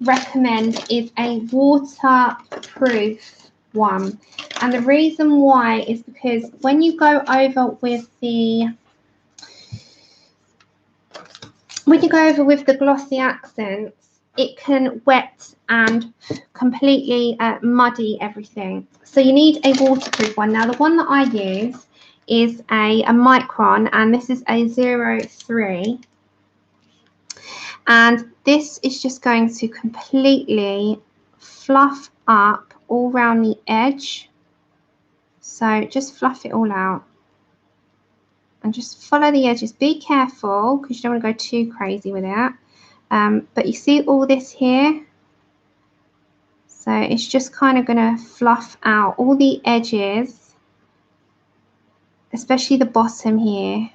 [SPEAKER 1] recommend is a waterproof one. And the reason why is because when you go over with the Glossy Accents, it can wet and completely muddy everything. So you need a waterproof one. Now the one that I use is a micron, and this is a 03. And this is just going to completely fluff up all around the edge. So just fluff it all out. And just follow the edges. Be careful because you don't want to go too crazy with it. But you see all this here? So it's just kind of going to fluff out all the edges, especially the bottom here.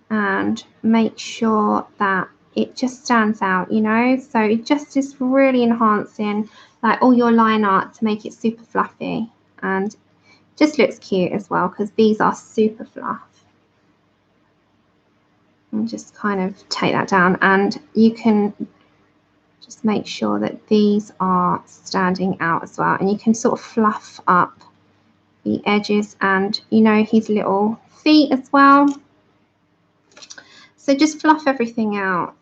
[SPEAKER 1] And make sure that it just stands out, you know? So it just is really enhancing like all your line art to make it super fluffy. And just looks cute as well because these are super fluff. And just kind of take that down, and you can just make sure that these are standing out as well, and you can sort of fluff up the edges and, you know, his little feet as well. So just fluff everything out.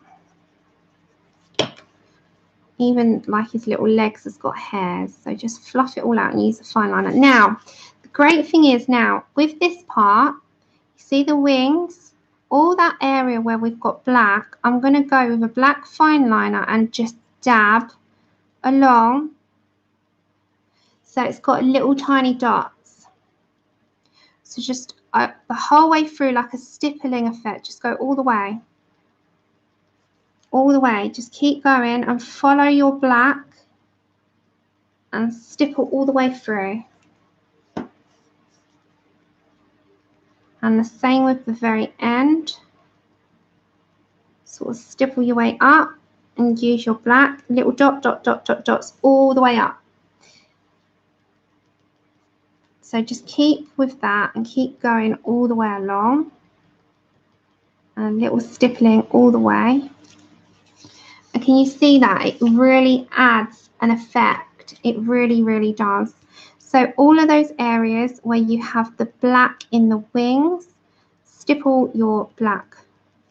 [SPEAKER 1] Even like his little legs has got hairs, so just fluff it all out and use the fine liner. Now the great thing is, now with this part, you see the wings, all that area where we've got black, I'm going to go with a black fine liner and just dab along so it's got little tiny dots. So just the whole way through, like a stippling effect, just go all the way. All the way, just keep going and follow your black and stipple all the way through. And the same with the very end. Sort of stipple your way up and use your black, little dots all the way up. So just keep with that and keep going all the way along. And little stippling all the way. And can you see that? It really adds an effect. It really, really does. So all of those areas where you have the black in the wings, stipple your black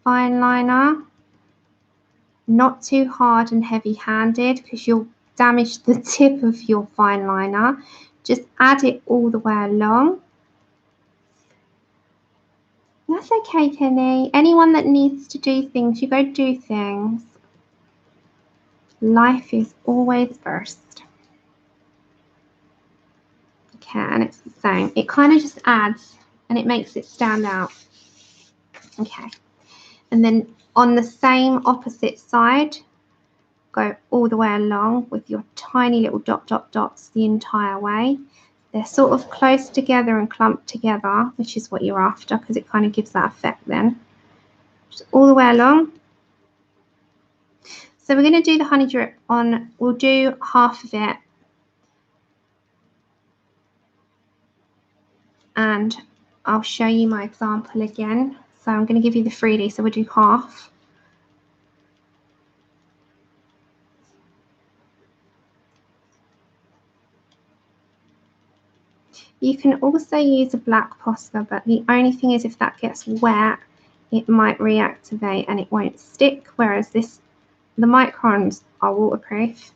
[SPEAKER 1] fine liner. Not too hard and heavy-handed because you'll damage the tip of your fine liner. Just add it all the way along. That's okay, Kenny. Anyone that needs to do things, you go do things. Life is always first. Okay, and it's the same. It kind of just adds and it makes it stand out. Okay, and then on the same opposite side, go all the way along with your tiny little dots the entire way. They're sort of close together and clumped together, which is what you're after because it kind of gives that effect then. Just all the way along. So we're going to do the honey drip on, we'll do half of it. And I'll show you my example again. So I'm going to give you the 3D, so we'll do half. You can also use a black Posca, but the only thing is if that gets wet, it might reactivate and it won't stick, whereas the microns are waterproof.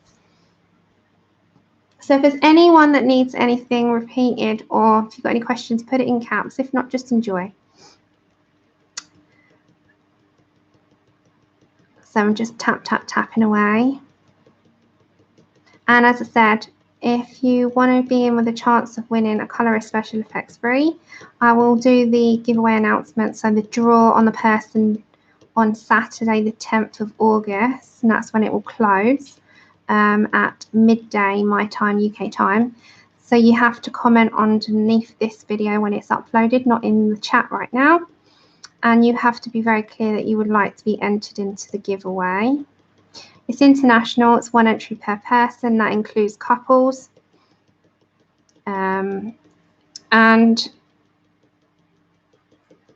[SPEAKER 1] So if there's anyone that needs anything repeated, or if you've got any questions, put it in caps. If not, just enjoy. So I'm just tapping away. And as I said, if you want to be in with a chance of winning a Colorist Special Effects free, I will do the giveaway announcement. So the draw on the person on Saturday, the 10th of August, and that's when it will close at midday, my time, UK time. So you have to comment underneath this video when it's uploaded, not in the chat right now. and you have to be very clear that you would like to be entered into the giveaway. It's international, it's 1 entry per person, that includes couples. And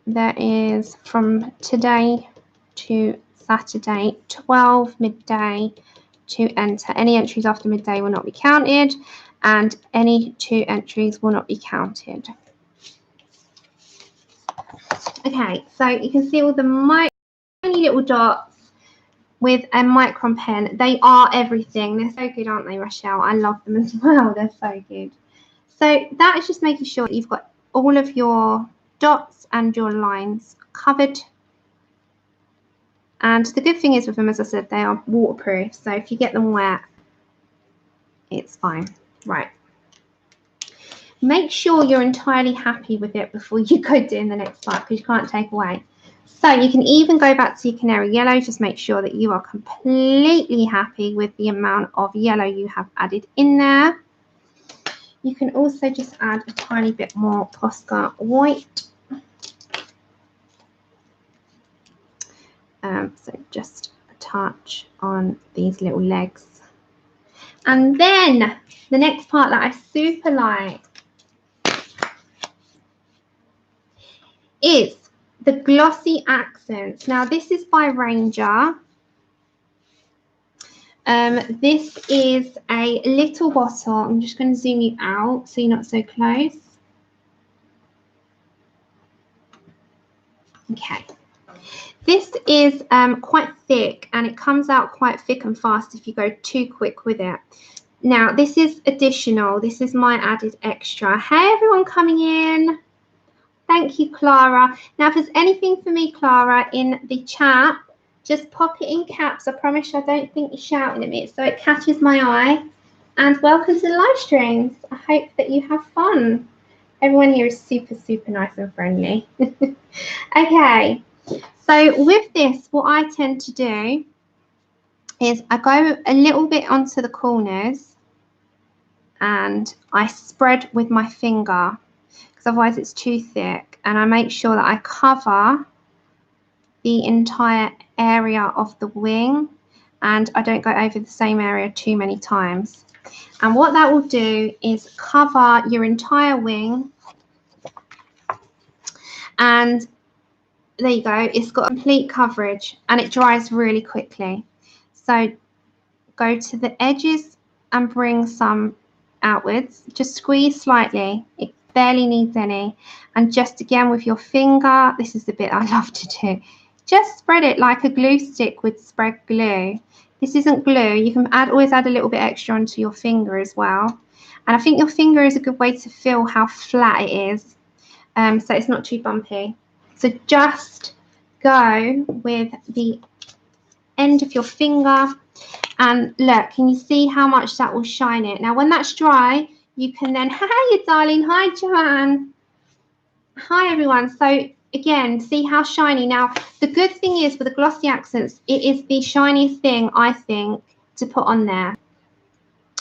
[SPEAKER 1] there is from today to Saturday, 12 midday to enter. Any entries after midday will not be counted, and any 2 entries will not be counted. Okay, so you can see all the tiny little dots with a micron pen. They are everything. They're so good, aren't they, Rochelle? I love them as well. They're so good. So that is just making sure that you've got all of your dots and your lines covered. And the good thing is with them, as I said, they are waterproof. So if you get them wet, it's fine. Right. Make sure you're entirely happy with it before you go doing the next part, because you can't take away. So you can even go back to your Canary Yellow. Just make sure that you are completely happy with the amount of yellow you have added in there. You can also just add a tiny bit more Posca white. So just a touch on these little legs. And then the next part that I super like is the Glossy Accents. Now this is by Ranger. This is a little bottle. I'm just going to zoom you out so you're not so close. Okay. This is quite thick, and it comes out quite thick and fast if you go too quick with it. Now, this is additional. This is my added extra. Hey, everyone coming in. Thank you, Clara. Now, if there's anything for me, Clara, in the chat, just pop it in caps. I promise you, I don't think you're shouting at me, so it catches my eye. And welcome to the live streams. I hope that you have fun. Everyone here is super, super nice and friendly. Okay. So with this, what I tend to do is I go a little bit onto the corners and I spread with my finger, because otherwise it's too thick, and I make sure that I cover the entire area of the wing and I don't go over the same area too many times. And what that will do is cover your entire wing, and there you go, it's got complete coverage and it dries really quickly. So go to the edges and bring some outwards, just squeeze slightly, it barely needs any, and just again with your finger, this is the bit I love to do, just spread it like a glue stick would spread glue. This isn't glue, you can always add a little bit extra onto your finger as well, and I think your finger is a good way to feel how flat it is, so it's not too bumpy. So just go with the end of your finger and look, can you see how much that will shine it? Now when that's dry, you can then, hi darling, hi Joanne, hi everyone. So again, see how shiny. Now the good thing is with the Glossy Accents, it is the shiniest thing I think to put on there.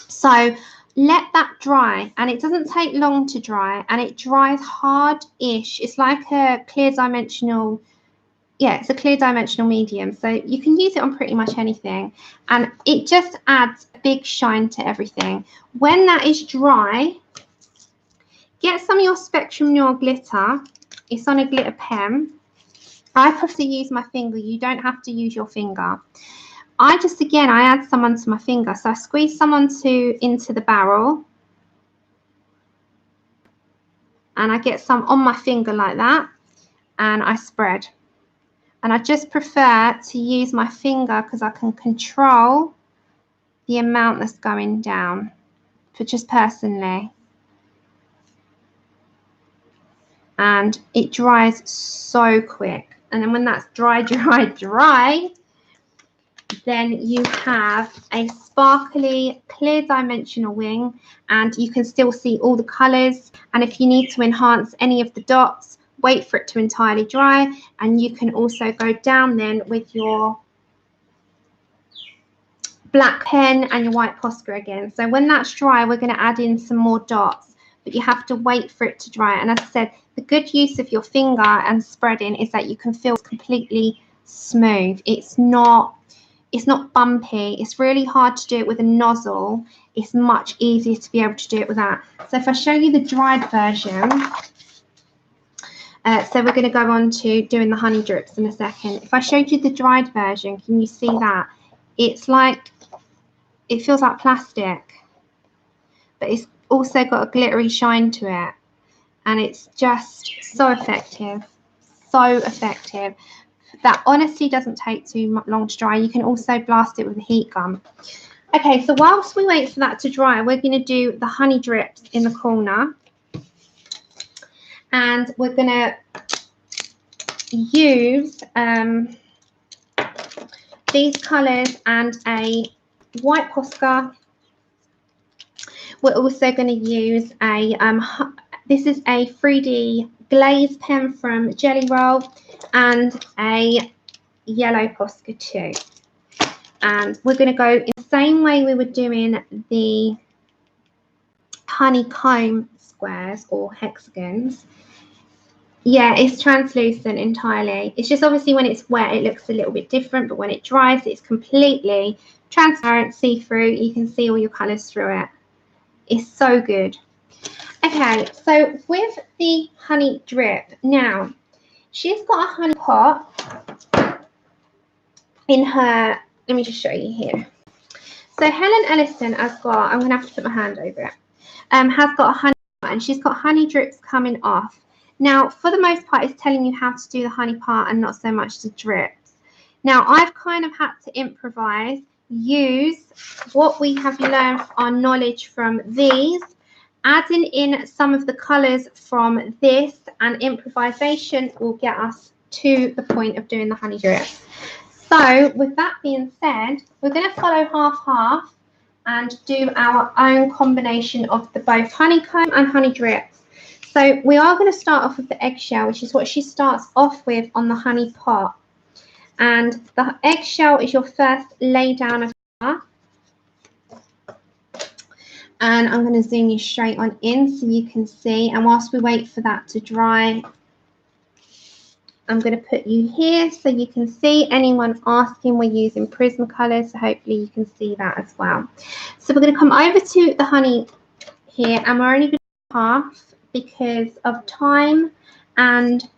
[SPEAKER 1] So let that dry, and it doesn't take long to dry, and it dries hard-ish. It's like a clear dimensional, yeah, it's a clear dimensional medium, so you can use it on pretty much anything, and it just adds a big shine to everything. When that is dry, get some of your Spectrum Noir glitter. It's on a glitter pen. I prefer to use my finger. You don't have to use your finger. I add some onto my finger. So I squeeze some into the barrel. And I get some on my finger like that. And I spread. And I just prefer to use my finger because I can control the amount that's going down. For just personally. And it dries so quick. And then when that's dry, then you have a sparkly, clear dimensional wing, and you can still see all the colours. And if you need to enhance any of the dots, wait for it to entirely dry, and you can also go down then with your black pen and your white Posca again. So when that's dry, we're going to add in some more dots. but you have to wait for it to dry. And as I said, the good use of your finger and spreading is that you can feel it's completely smooth. It's not bumpy. It's really hard to do it with a nozzle. It's much easier to be able to do it with that. So if I show you the dried version, so we're going to go on to doing the honey drips in a second. If I showed you the dried version, can you see that? It's like, it feels like plastic, but it's also got a glittery shine to it. And it's just so effective. So effective. That honestly doesn't take too long to dry. You can also blast it with a heat gun. Okay, so whilst we wait for that to dry, we're going to do the honey drips in the corner. And we're going to use these colours and a white Posca. We're also going to use a, this is a 3D glaze pen from Jelly Roll and a yellow Posca too. And we're going to go in the same way we were doing the honeycomb squares or hexagons. Yeah, it's translucent entirely. It's just obviously when it's wet, it looks a little bit different, but when it dries, it's completely transparent, see-through. You can see all your colours through it. It's so good. Okay, so with the honey drip, now she's got a honey pot in her, let me just show you here. So Helen Elliston has got, I'm going to have to put my hand over it, has got a honey pot and she's got honey drips coming off. Now, for the most part, it's telling you how to do the honey part and not so much the drips. Now, I've kind of had to improvise, use what we have learned, our knowledge from these, adding in some of the colours from this, and improvisation will get us to the point of doing the honey drips. So, with that being said, we're going to follow half-half and do our own combination of the both honeycomb and honey drips. So we are going to start off with the eggshell, which is what she starts off with on the honey pot. And the eggshell is your first lay down of colour. And I'm going to zoom you straight on in so you can see. And whilst we wait for that to dry, I'm going to put you here so you can see. Anyone asking, we're using Prismacolor, so hopefully you can see that as well. So we're going to come over to the honey here, and we're only going to do half, because of time, and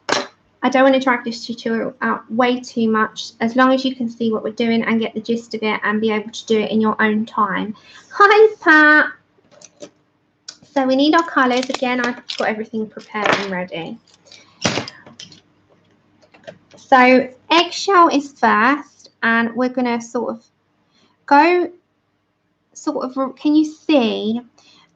[SPEAKER 1] I don't want to drag this tutorial out way too much, as long as you can see what we're doing and get the gist of it and be able to do it in your own time. Hi Pat! So we need our colours. Again, I've got everything prepared and ready. So eggshell is first, and we're going to sort of go, can you see,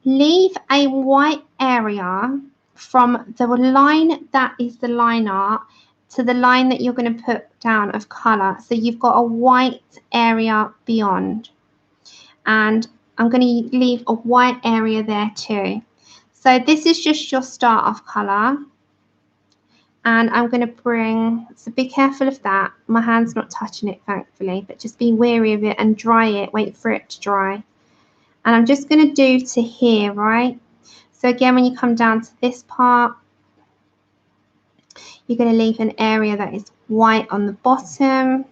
[SPEAKER 1] leave a white area from the line that is the line art to the line that you're going to put down of colour. So you've got a white area beyond. And I'm going to leave a white area there too. So this is just your start of colour. And I'm going to bring, so be careful of that. My hand's not touching it, thankfully, but just be wary of it and dry it. Wait for it to dry. And I'm just going to do to here, right? So again, when you come down to this part, you're going to leave an area that is white on the bottom,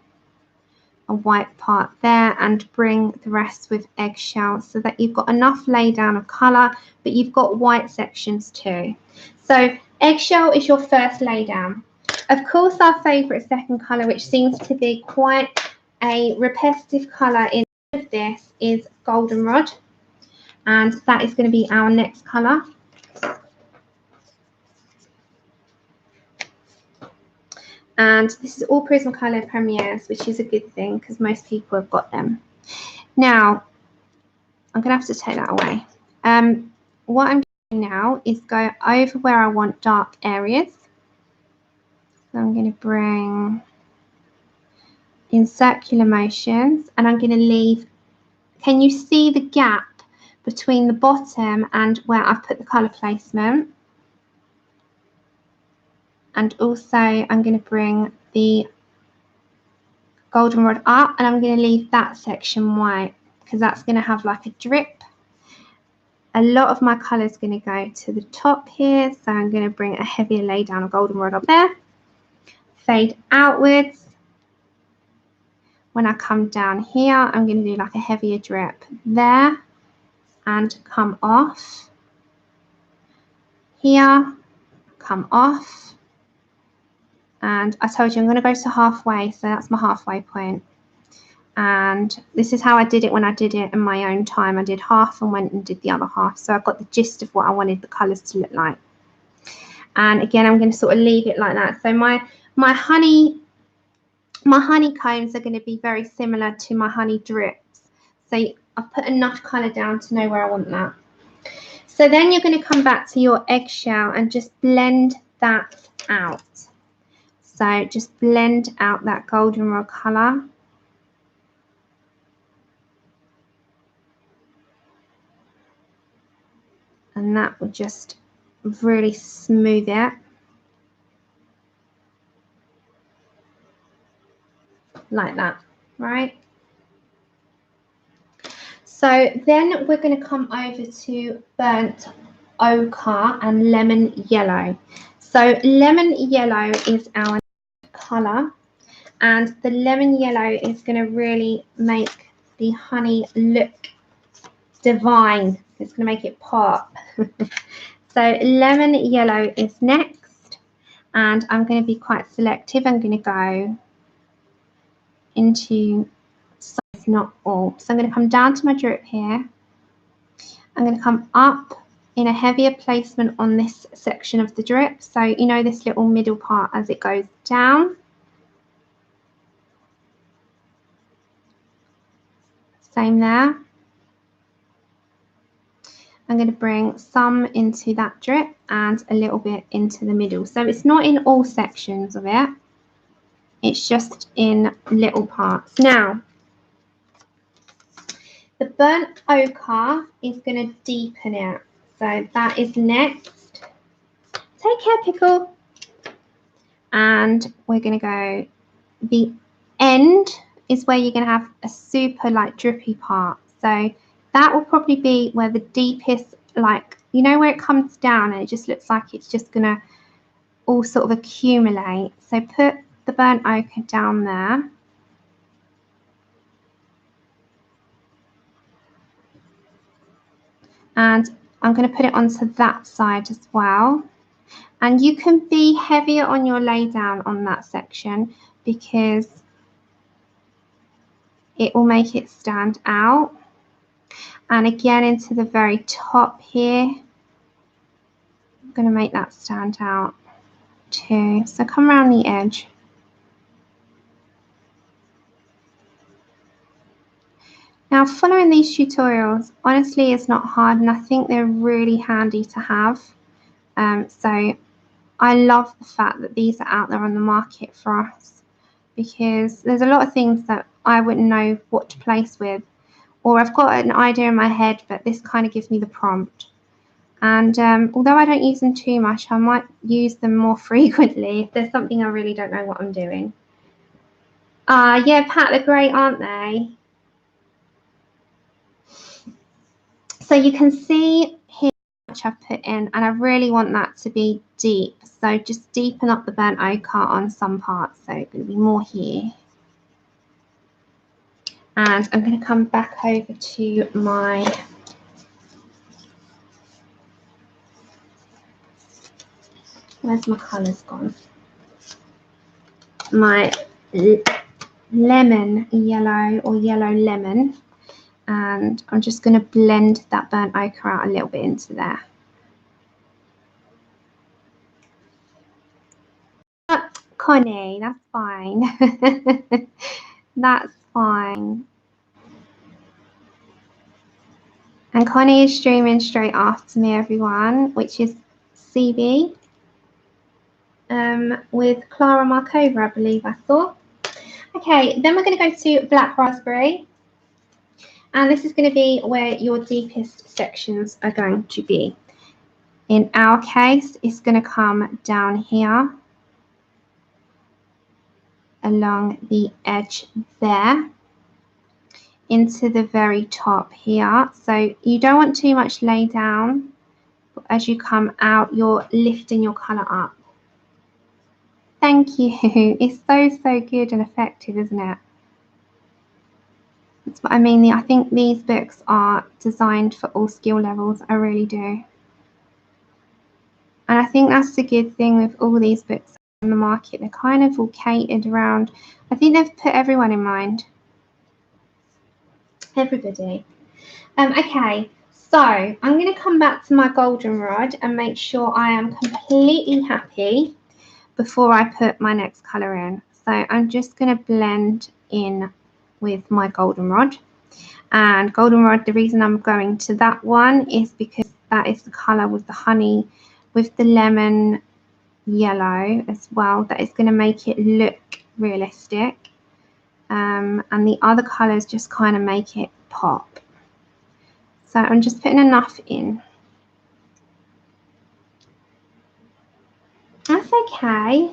[SPEAKER 1] a white part there, and bring the rest with eggshell so that you've got enough lay down of colour, but you've got white sections too. So eggshell is your first lay down. Of course, our favourite second colour, which seems to be quite a repetitive colour in this, is Goldenrod. And that is going to be our next colour. And this is all Prismacolor Premieres, which is a good thing because most people have got them. Now, I'm going to have to take that away. What I'm doing now is go over where I want dark areas. So I'm going to bring in circular motions, and I'm going to leave, can you see the gap between the bottom and where I've put the colour placement? And also I'm going to bring the goldenrod up, and I'm going to leave that section white because that's going to have like a drip a lot of my colour is going to go to the top here, so I'm going to bring a heavier lay down of Goldenrod up there, fade outwards. When I come down here, I'm going to do like a heavier drip there and come off here, come off, and I told you I'm going to go to halfway, so that's my halfway point. And this is how I did it when I did it in my own time. I did half and went and did the other half, so I got the gist of what I wanted the colours to look like. And again, I'm going to sort of leave it like that. So my honeycombs are going to be very similar to my honey drips. So I've put enough colour down to know where I want that. So then you're going to come back to your eggshell and just blend that out. So just blend out that goldenrod colour. And that will just really smooth it. Like that, right? So then we're going to come over to burnt ochre and lemon yellow. So lemon yellow is our colour, and the lemon yellow is going to really make the honey look divine. It's going to make it pop. So lemon yellow is next, and I'm going to be quite selective. I'm going to go into size, not all. So I'm going to come down to my drip here. I'm going to come up in a heavier placement on this section of the drip. So you know this little middle part as it goes down. Same there. I'm going to bring some into that drip and a little bit into the middle. So it's not in all sections of it. It's just in little parts. Now, the burnt ochre is going to deepen it. So that is next. Take care, Pickle. And we're going to go, the end is where you're going to have a super like drippy part. So that will probably be where the deepest, like, you know, where it comes down and it just looks like it's just going to all sort of accumulate. So put the burnt ochre down there. And I'm going to put it onto that side as well. And you can be heavier on your lay down on that section because it will make it stand out. And again, into the very top here, I'm going to make that stand out too. So come around the edge. Now, following these tutorials, honestly, is not hard, and I think they're really handy to have. So I love the fact that these are out there on the market for us, because there's a lot of things that I wouldn't know what to place with, or I've got an idea in my head, but this kind of gives me the prompt. And although I don't use them too much, I might use them more frequently if there's something I really don't know what I'm doing. Yeah, Pat, they're great, aren't they? So you can see here how much I've put in, and I really want that to be deep. So just deepen up the burnt ochre on some parts. So it's going to be more here. And I'm going to come back over to my where's my colours gone? My lemon yellow or yellow lemon. And I'm just going to blend that burnt ochre out a little bit into there. Connie, that's fine. That's fine. And Connie is streaming straight after me, everyone, which is CB with Clara Markova, I believe I saw. Okay, then we're going to go to Black Raspberry. And this is going to be where your deepest sections are going to be. In our case, it's going to come down here along the edge there. into the very top here. So you don't want too much lay down. As you come out, you're lifting your colour up. Thank you. It's so good and effective, isn't it? That's what I mean. I think these books are designed for all skill levels. I really do. And I think that's the good thing with all these books on the market. They're kind of all catered around. I think they've put everyone in mind. Everybody. Okay, so I'm going to come back to my goldenrod and make sure I am completely happy before I put my next colour in. So I'm just going to blend in with my goldenrod. And goldenrod, the reason I'm going to that one is because that is the colour with the honey, with the lemon yellow as well. That is going to make it look realistic. And the other colours just kind of make it pop. So I'm just putting enough in. That's okay.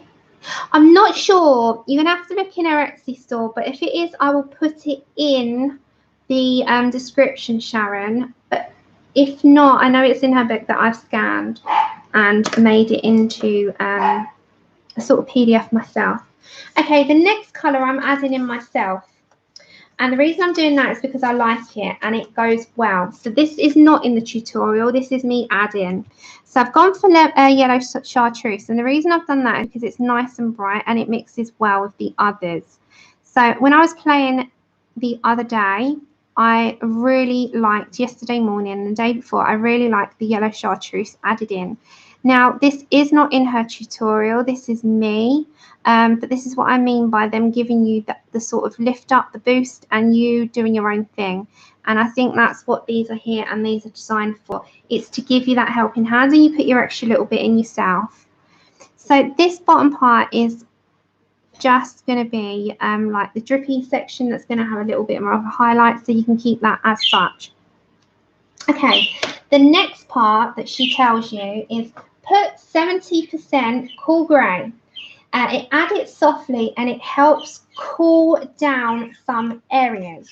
[SPEAKER 1] I'm not sure. You're going to have to look in her Etsy store, but if it is, I will put it in the description, Sharon. But if not, I know it's in her book that I've scanned and made it into a sort of PDF myself. Okay, the next colour I'm adding in myself. And the reason I'm doing that is because I like it and it goes well. So this is not in the tutorial. This is me adding. So I've gone for yellow chartreuse. And the reason I've done that is because it's nice and bright and it mixes well with the others. So when I was playing the other day, I really liked, yesterday morning and the day before, I really liked the yellow chartreuse added in. Now, this is not in her tutorial. This is me. But this is what I mean by them giving you the sort of lift up, the boost, and you doing your own thing. And I think that's what these are here and these are designed for. It's to give you that helping hand and you put your extra little bit in yourself. So this bottom part is just going to be like the drippy section that's going to have a little bit more of a highlight, so you can keep that as such. Okay, the next part that she tells you is put 70% cool grey. It adds it softly and it helps cool down some areas.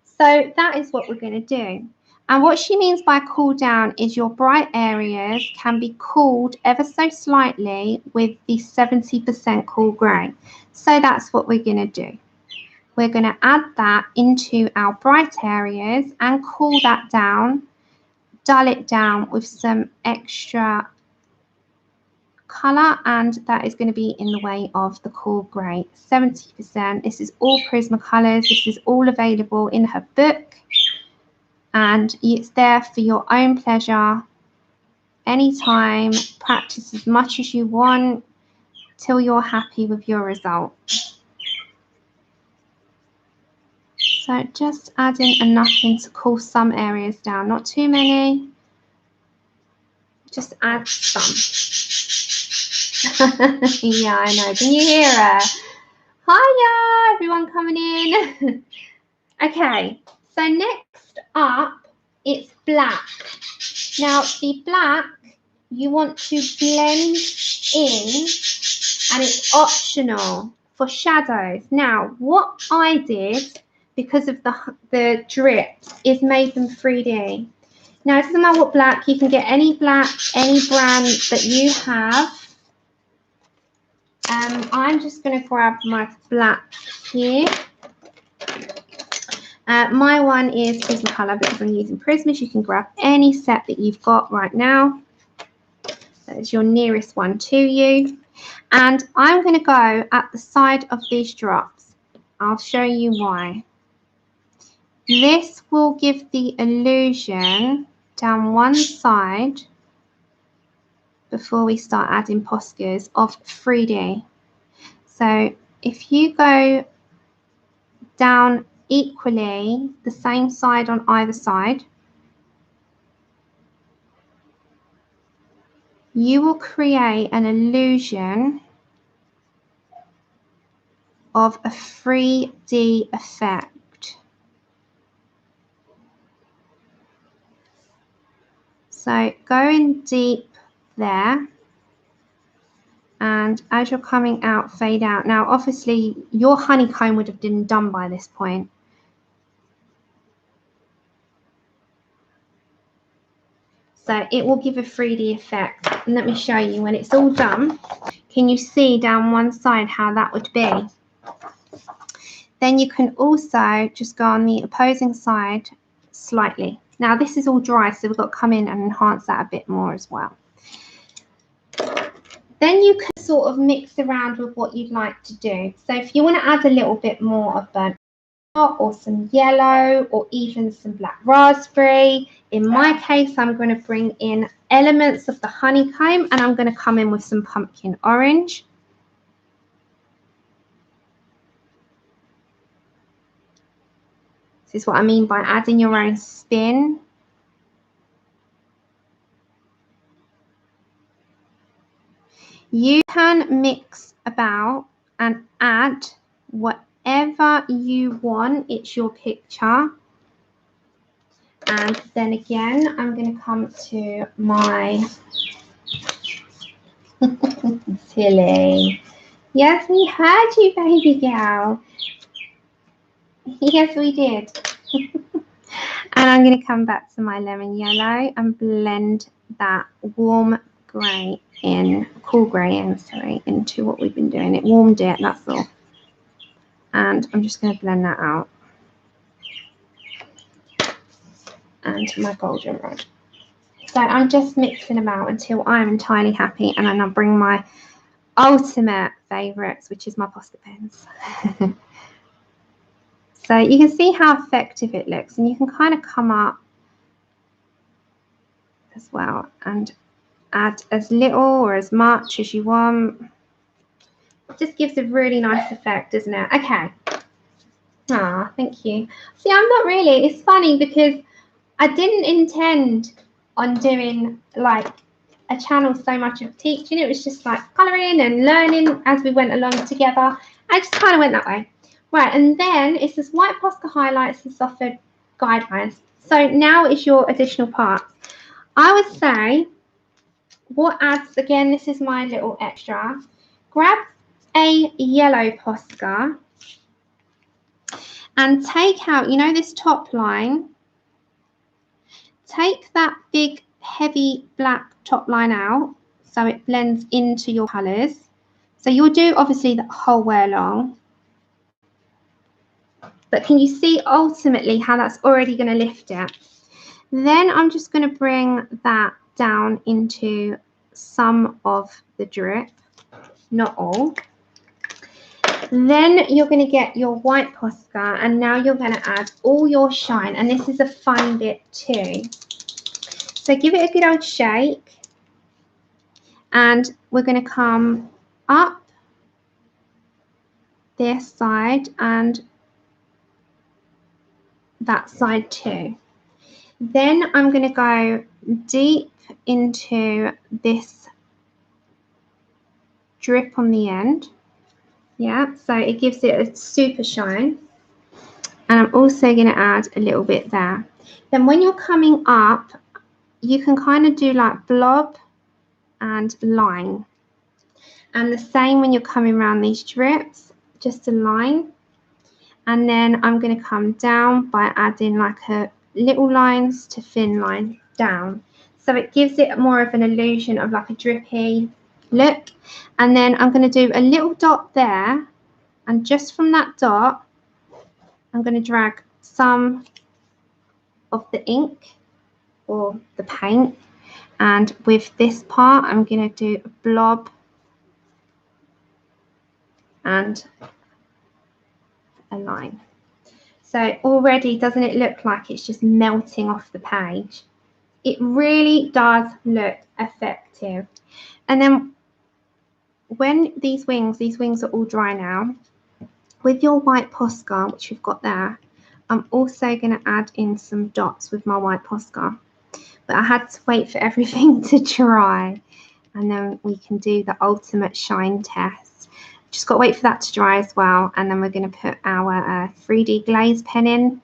[SPEAKER 1] So that is what we're going to do. And what she means by cool down is your bright areas can be cooled ever so slightly with the 70% cool grey. So that's what we're going to do. We're going to add that into our bright areas and cool that down, dull it down with some extra colour, and that is going to be in the way of the cool grey. 70%. This is all Prismacolors. This is all available in her book, and it's there for your own pleasure. Anytime, practice as much as you want till you're happy with your result. So just adding enough in to cool some areas down, not too many. Just add some. Yeah, I know. Can you hear her? Hiya, everyone coming in. Okay, so next up, it's black. Now, the black, you want to blend in, and it's optional for shadows. Now, what I did, because of the drips, is made them 3D. Now, it doesn't matter what black, you can get any black, any brand that you have. I'm just going to grab my black here. My one is Prismacolor because I'm using Prismas. You can grab any set that you've got right now. That is your nearest one to you. And I'm going to go at the side of these drops. I'll show you why. This will give the illusion down one side before we start adding Poscas of 3D. So if you go down equally the same side on either side, you will create an illusion of a 3D effect. So go in deep there, and as you're coming out, fade out. Now obviously your honeycomb would have been done by this point, So it will give a 3D effect. And let me show you when it's all done. Can you see down one side how that would be? Then you can also just go on the opposing side slightly. Now this is all dry, so we've got to come in and enhance that a bit more as well. Then you can sort of mix around with what you'd like to do. So if you want to add a little bit more of burnt or some yellow or even some black raspberry, in my case I'm going to bring in elements of the honeycomb, and I'm going to come in with some pumpkin orange. This is what I mean by adding your own spin. You can mix about and add whatever you want. It's your picture. And then again, I'm going to come to my silly. Yes, we heard you, baby girl. Yes, we did. And I'm going to come back to my lemon yellow and blend that warm grey in, cool grey in, sorry, into what we've been doing. It warmed it, that's all. And I'm just going to blend that out. And my goldenrod. So I'm just mixing them out until I'm entirely happy, and then I'll bring my ultimate favourites, which is my Posca pens. So you can see how effective it looks, and you can kind of come up as well and add as little or as much as you want. It just gives a really nice effect, doesn't it? Okay. Ah, thank you. See, I'm not really. It's funny because I didn't intend on doing like a channel so much of teaching. It was just like colouring and learning as we went along together. I just kind of went that way. Right, and then it's this white Posca highlights and softer guidelines. So now is your additional part. I would say what adds, again, this is my little extra. Grab a yellow Posca and take out, you know, this top line. Take that big, heavy black top line out so it blends into your colours. So you'll do obviously the whole way along. But can you see ultimately how that's already going to lift it? Then I'm just going to bring that down into some of the drip, not all. Then you're going to get your white Posca, and now you're going to add all your shine, and this is a fun bit too. So give it a good old shake, and we're going to come up this side and that side too. Then I'm going to go deep into this drip on the end. Yeah, so it gives it a super shine. And I'm also going to add a little bit there. Then when you're coming up, you can kind of do like blob and line. And the same when you're coming around these drips, just a line. And then I'm going to come down by adding like a little lines to thin line down. So it gives it more of an illusion of like a drippy look. And then I'm going to do a little dot there, and just from that dot I'm going to drag some of the ink or the paint, and with this part I'm going to do a blob and a line. So already, doesn't it look like it's just melting off the page? It really does look effective. And then when these wings are all dry now, with your white Posca, which we've got there, I'm also going to add in some dots with my white Posca. But I had to wait for everything to dry, and then we can do the ultimate shine test. Just got to wait for that to dry as well, and then we're going to put our 3D glaze pen in,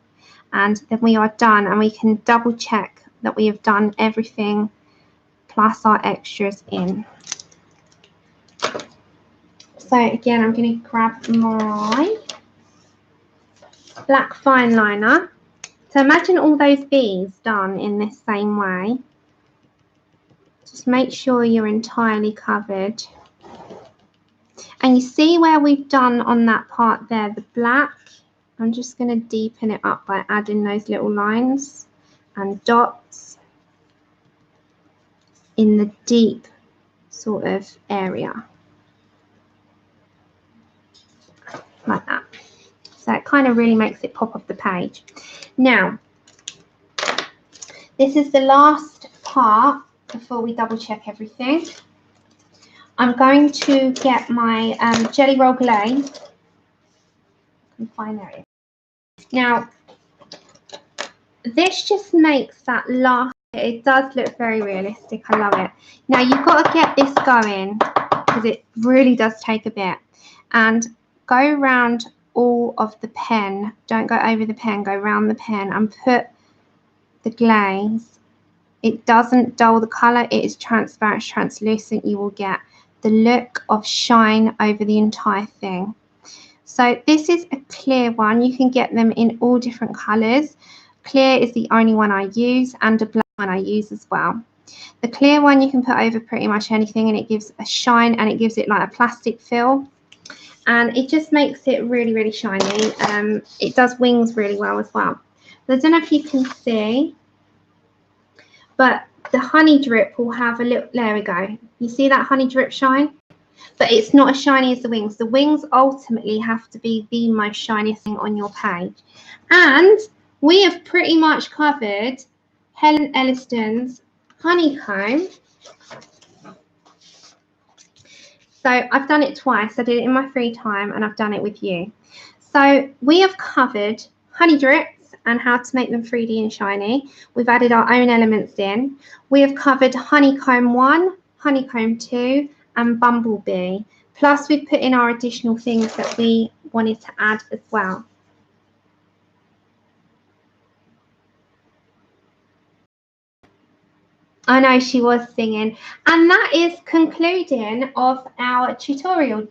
[SPEAKER 1] and then we are done, and we can double check that we have done everything plus our extras in. So again, I'm going to grab my black fine liner. So imagine all those bees done in this same way. Just make sure you're entirely covered. And you see where we've done on that part there, the black. I'm just going to deepen it up by adding those little lines and dots in the deep sort of area. Like that. So it kind of really makes it pop off the page. Now, this is the last part before we double check everything. I'm going to get my Jelly Roll Glaze. I can find that. Now, this just makes that last, it does look very realistic. I love it. Now, you've got to get this going because it really does take a bit. And go around all of the pen. Don't go over the pen, go around the pen and put the glaze. It doesn't dull the colour. It is transparent, translucent. You will get the look of shine over the entire thing. So this is a clear one. You can get them in all different colours. Clear is the only one I use, and a black one I use as well. The clear one you can put over pretty much anything, and it gives a shine and it gives it like a plastic feel. And it just makes it really, really shiny. It does wings really well as well. So I don't know if you can see, but the honey drip will have a little, there we go. You see that honey drip shine? But it's not as shiny as the wings. The wings ultimately have to be the most shiniest thing on your page. And we have pretty much covered Helen Elliston's Honeycomb. So I've done it twice. I did it in my free time and I've done it with you. So we have covered honey drips and how to make them 3D and shiny. We've added our own elements in. We have covered Honeycomb 1, Honeycomb 2 and Bumblebee. Plus we've put in our additional things that we wanted to add as well. I know she was singing. And that is concluding of our tutorial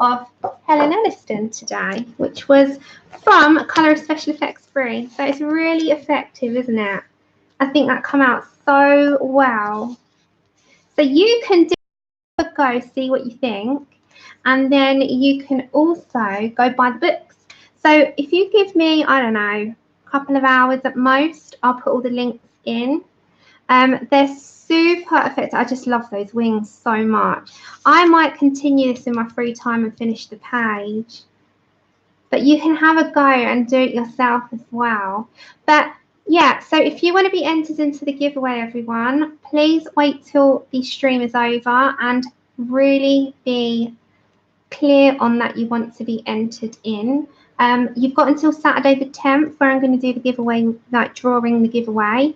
[SPEAKER 1] of Helen Elliston today, which was from Colorist Special Effects Free. So it's really effective, isn't it? I think that come out so well. So you can do a go, see what you think, and then you can also go buy the books. So if you give me, I don't know, a couple of hours at most, I'll put all the links in. They're super effective. I just love those wings so much. I might continue this in my free time and finish the page, but you can have a go and do it yourself as well. But yeah, so if you want to be entered into the giveaway, everyone, please wait till the stream is over and really be clear on that you want to be entered in. You've got until Saturday the 10th where I'm going to do the giveaway, like drawing the giveaway.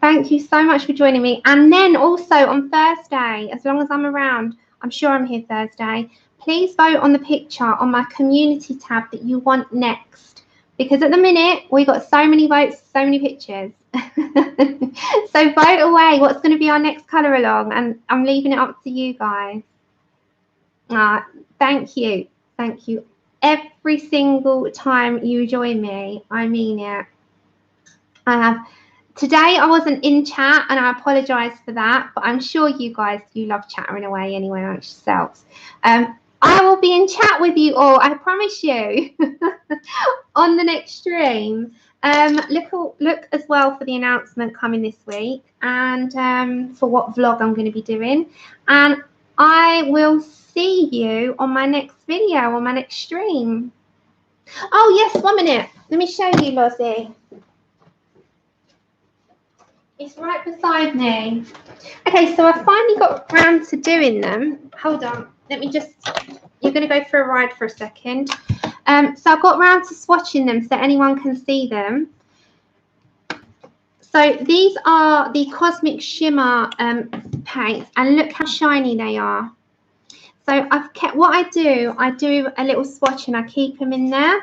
[SPEAKER 1] Thank you so much for joining me. And then also on Thursday, as long as I'm around, I'm sure I'm here Thursday, please vote on the picture on my community tab that you want next. Because at the minute, we got so many votes, so many pictures. So vote away what's going to be our next colour along. And I'm leaving it up to you guys. Thank you. Thank you. Every single time you join me, I mean it. Today I wasn't in chat and I apologise for that, but I'm sure you guys, you love chattering away anyway amongst yourselves. I will be in chat with you all, I promise you, on the next stream. Look as well for the announcement coming this week and for what vlog I'm going to be doing. And I will see you on my next video, on my next stream. Oh yes, 1 minute. Let me show you, Lozzie. It's right beside me. Okay, so I finally got around to doing them. Hold on. Let me just, you're going to go for a ride for a second. So I got around to swatching them so anyone can see them. So these are the Cosmic Shimmer paints, and look how shiny they are. So I've kept, what I do a little swatch and I keep them in there.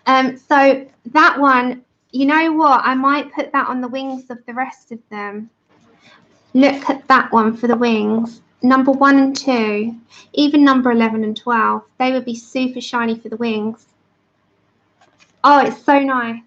[SPEAKER 1] So that one, you know what? I might put that on the wings of the rest of them. Look at that one for the wings. Number 1 and 2, even number 11 and 12. They would be super shiny for the wings. Oh, it's so nice.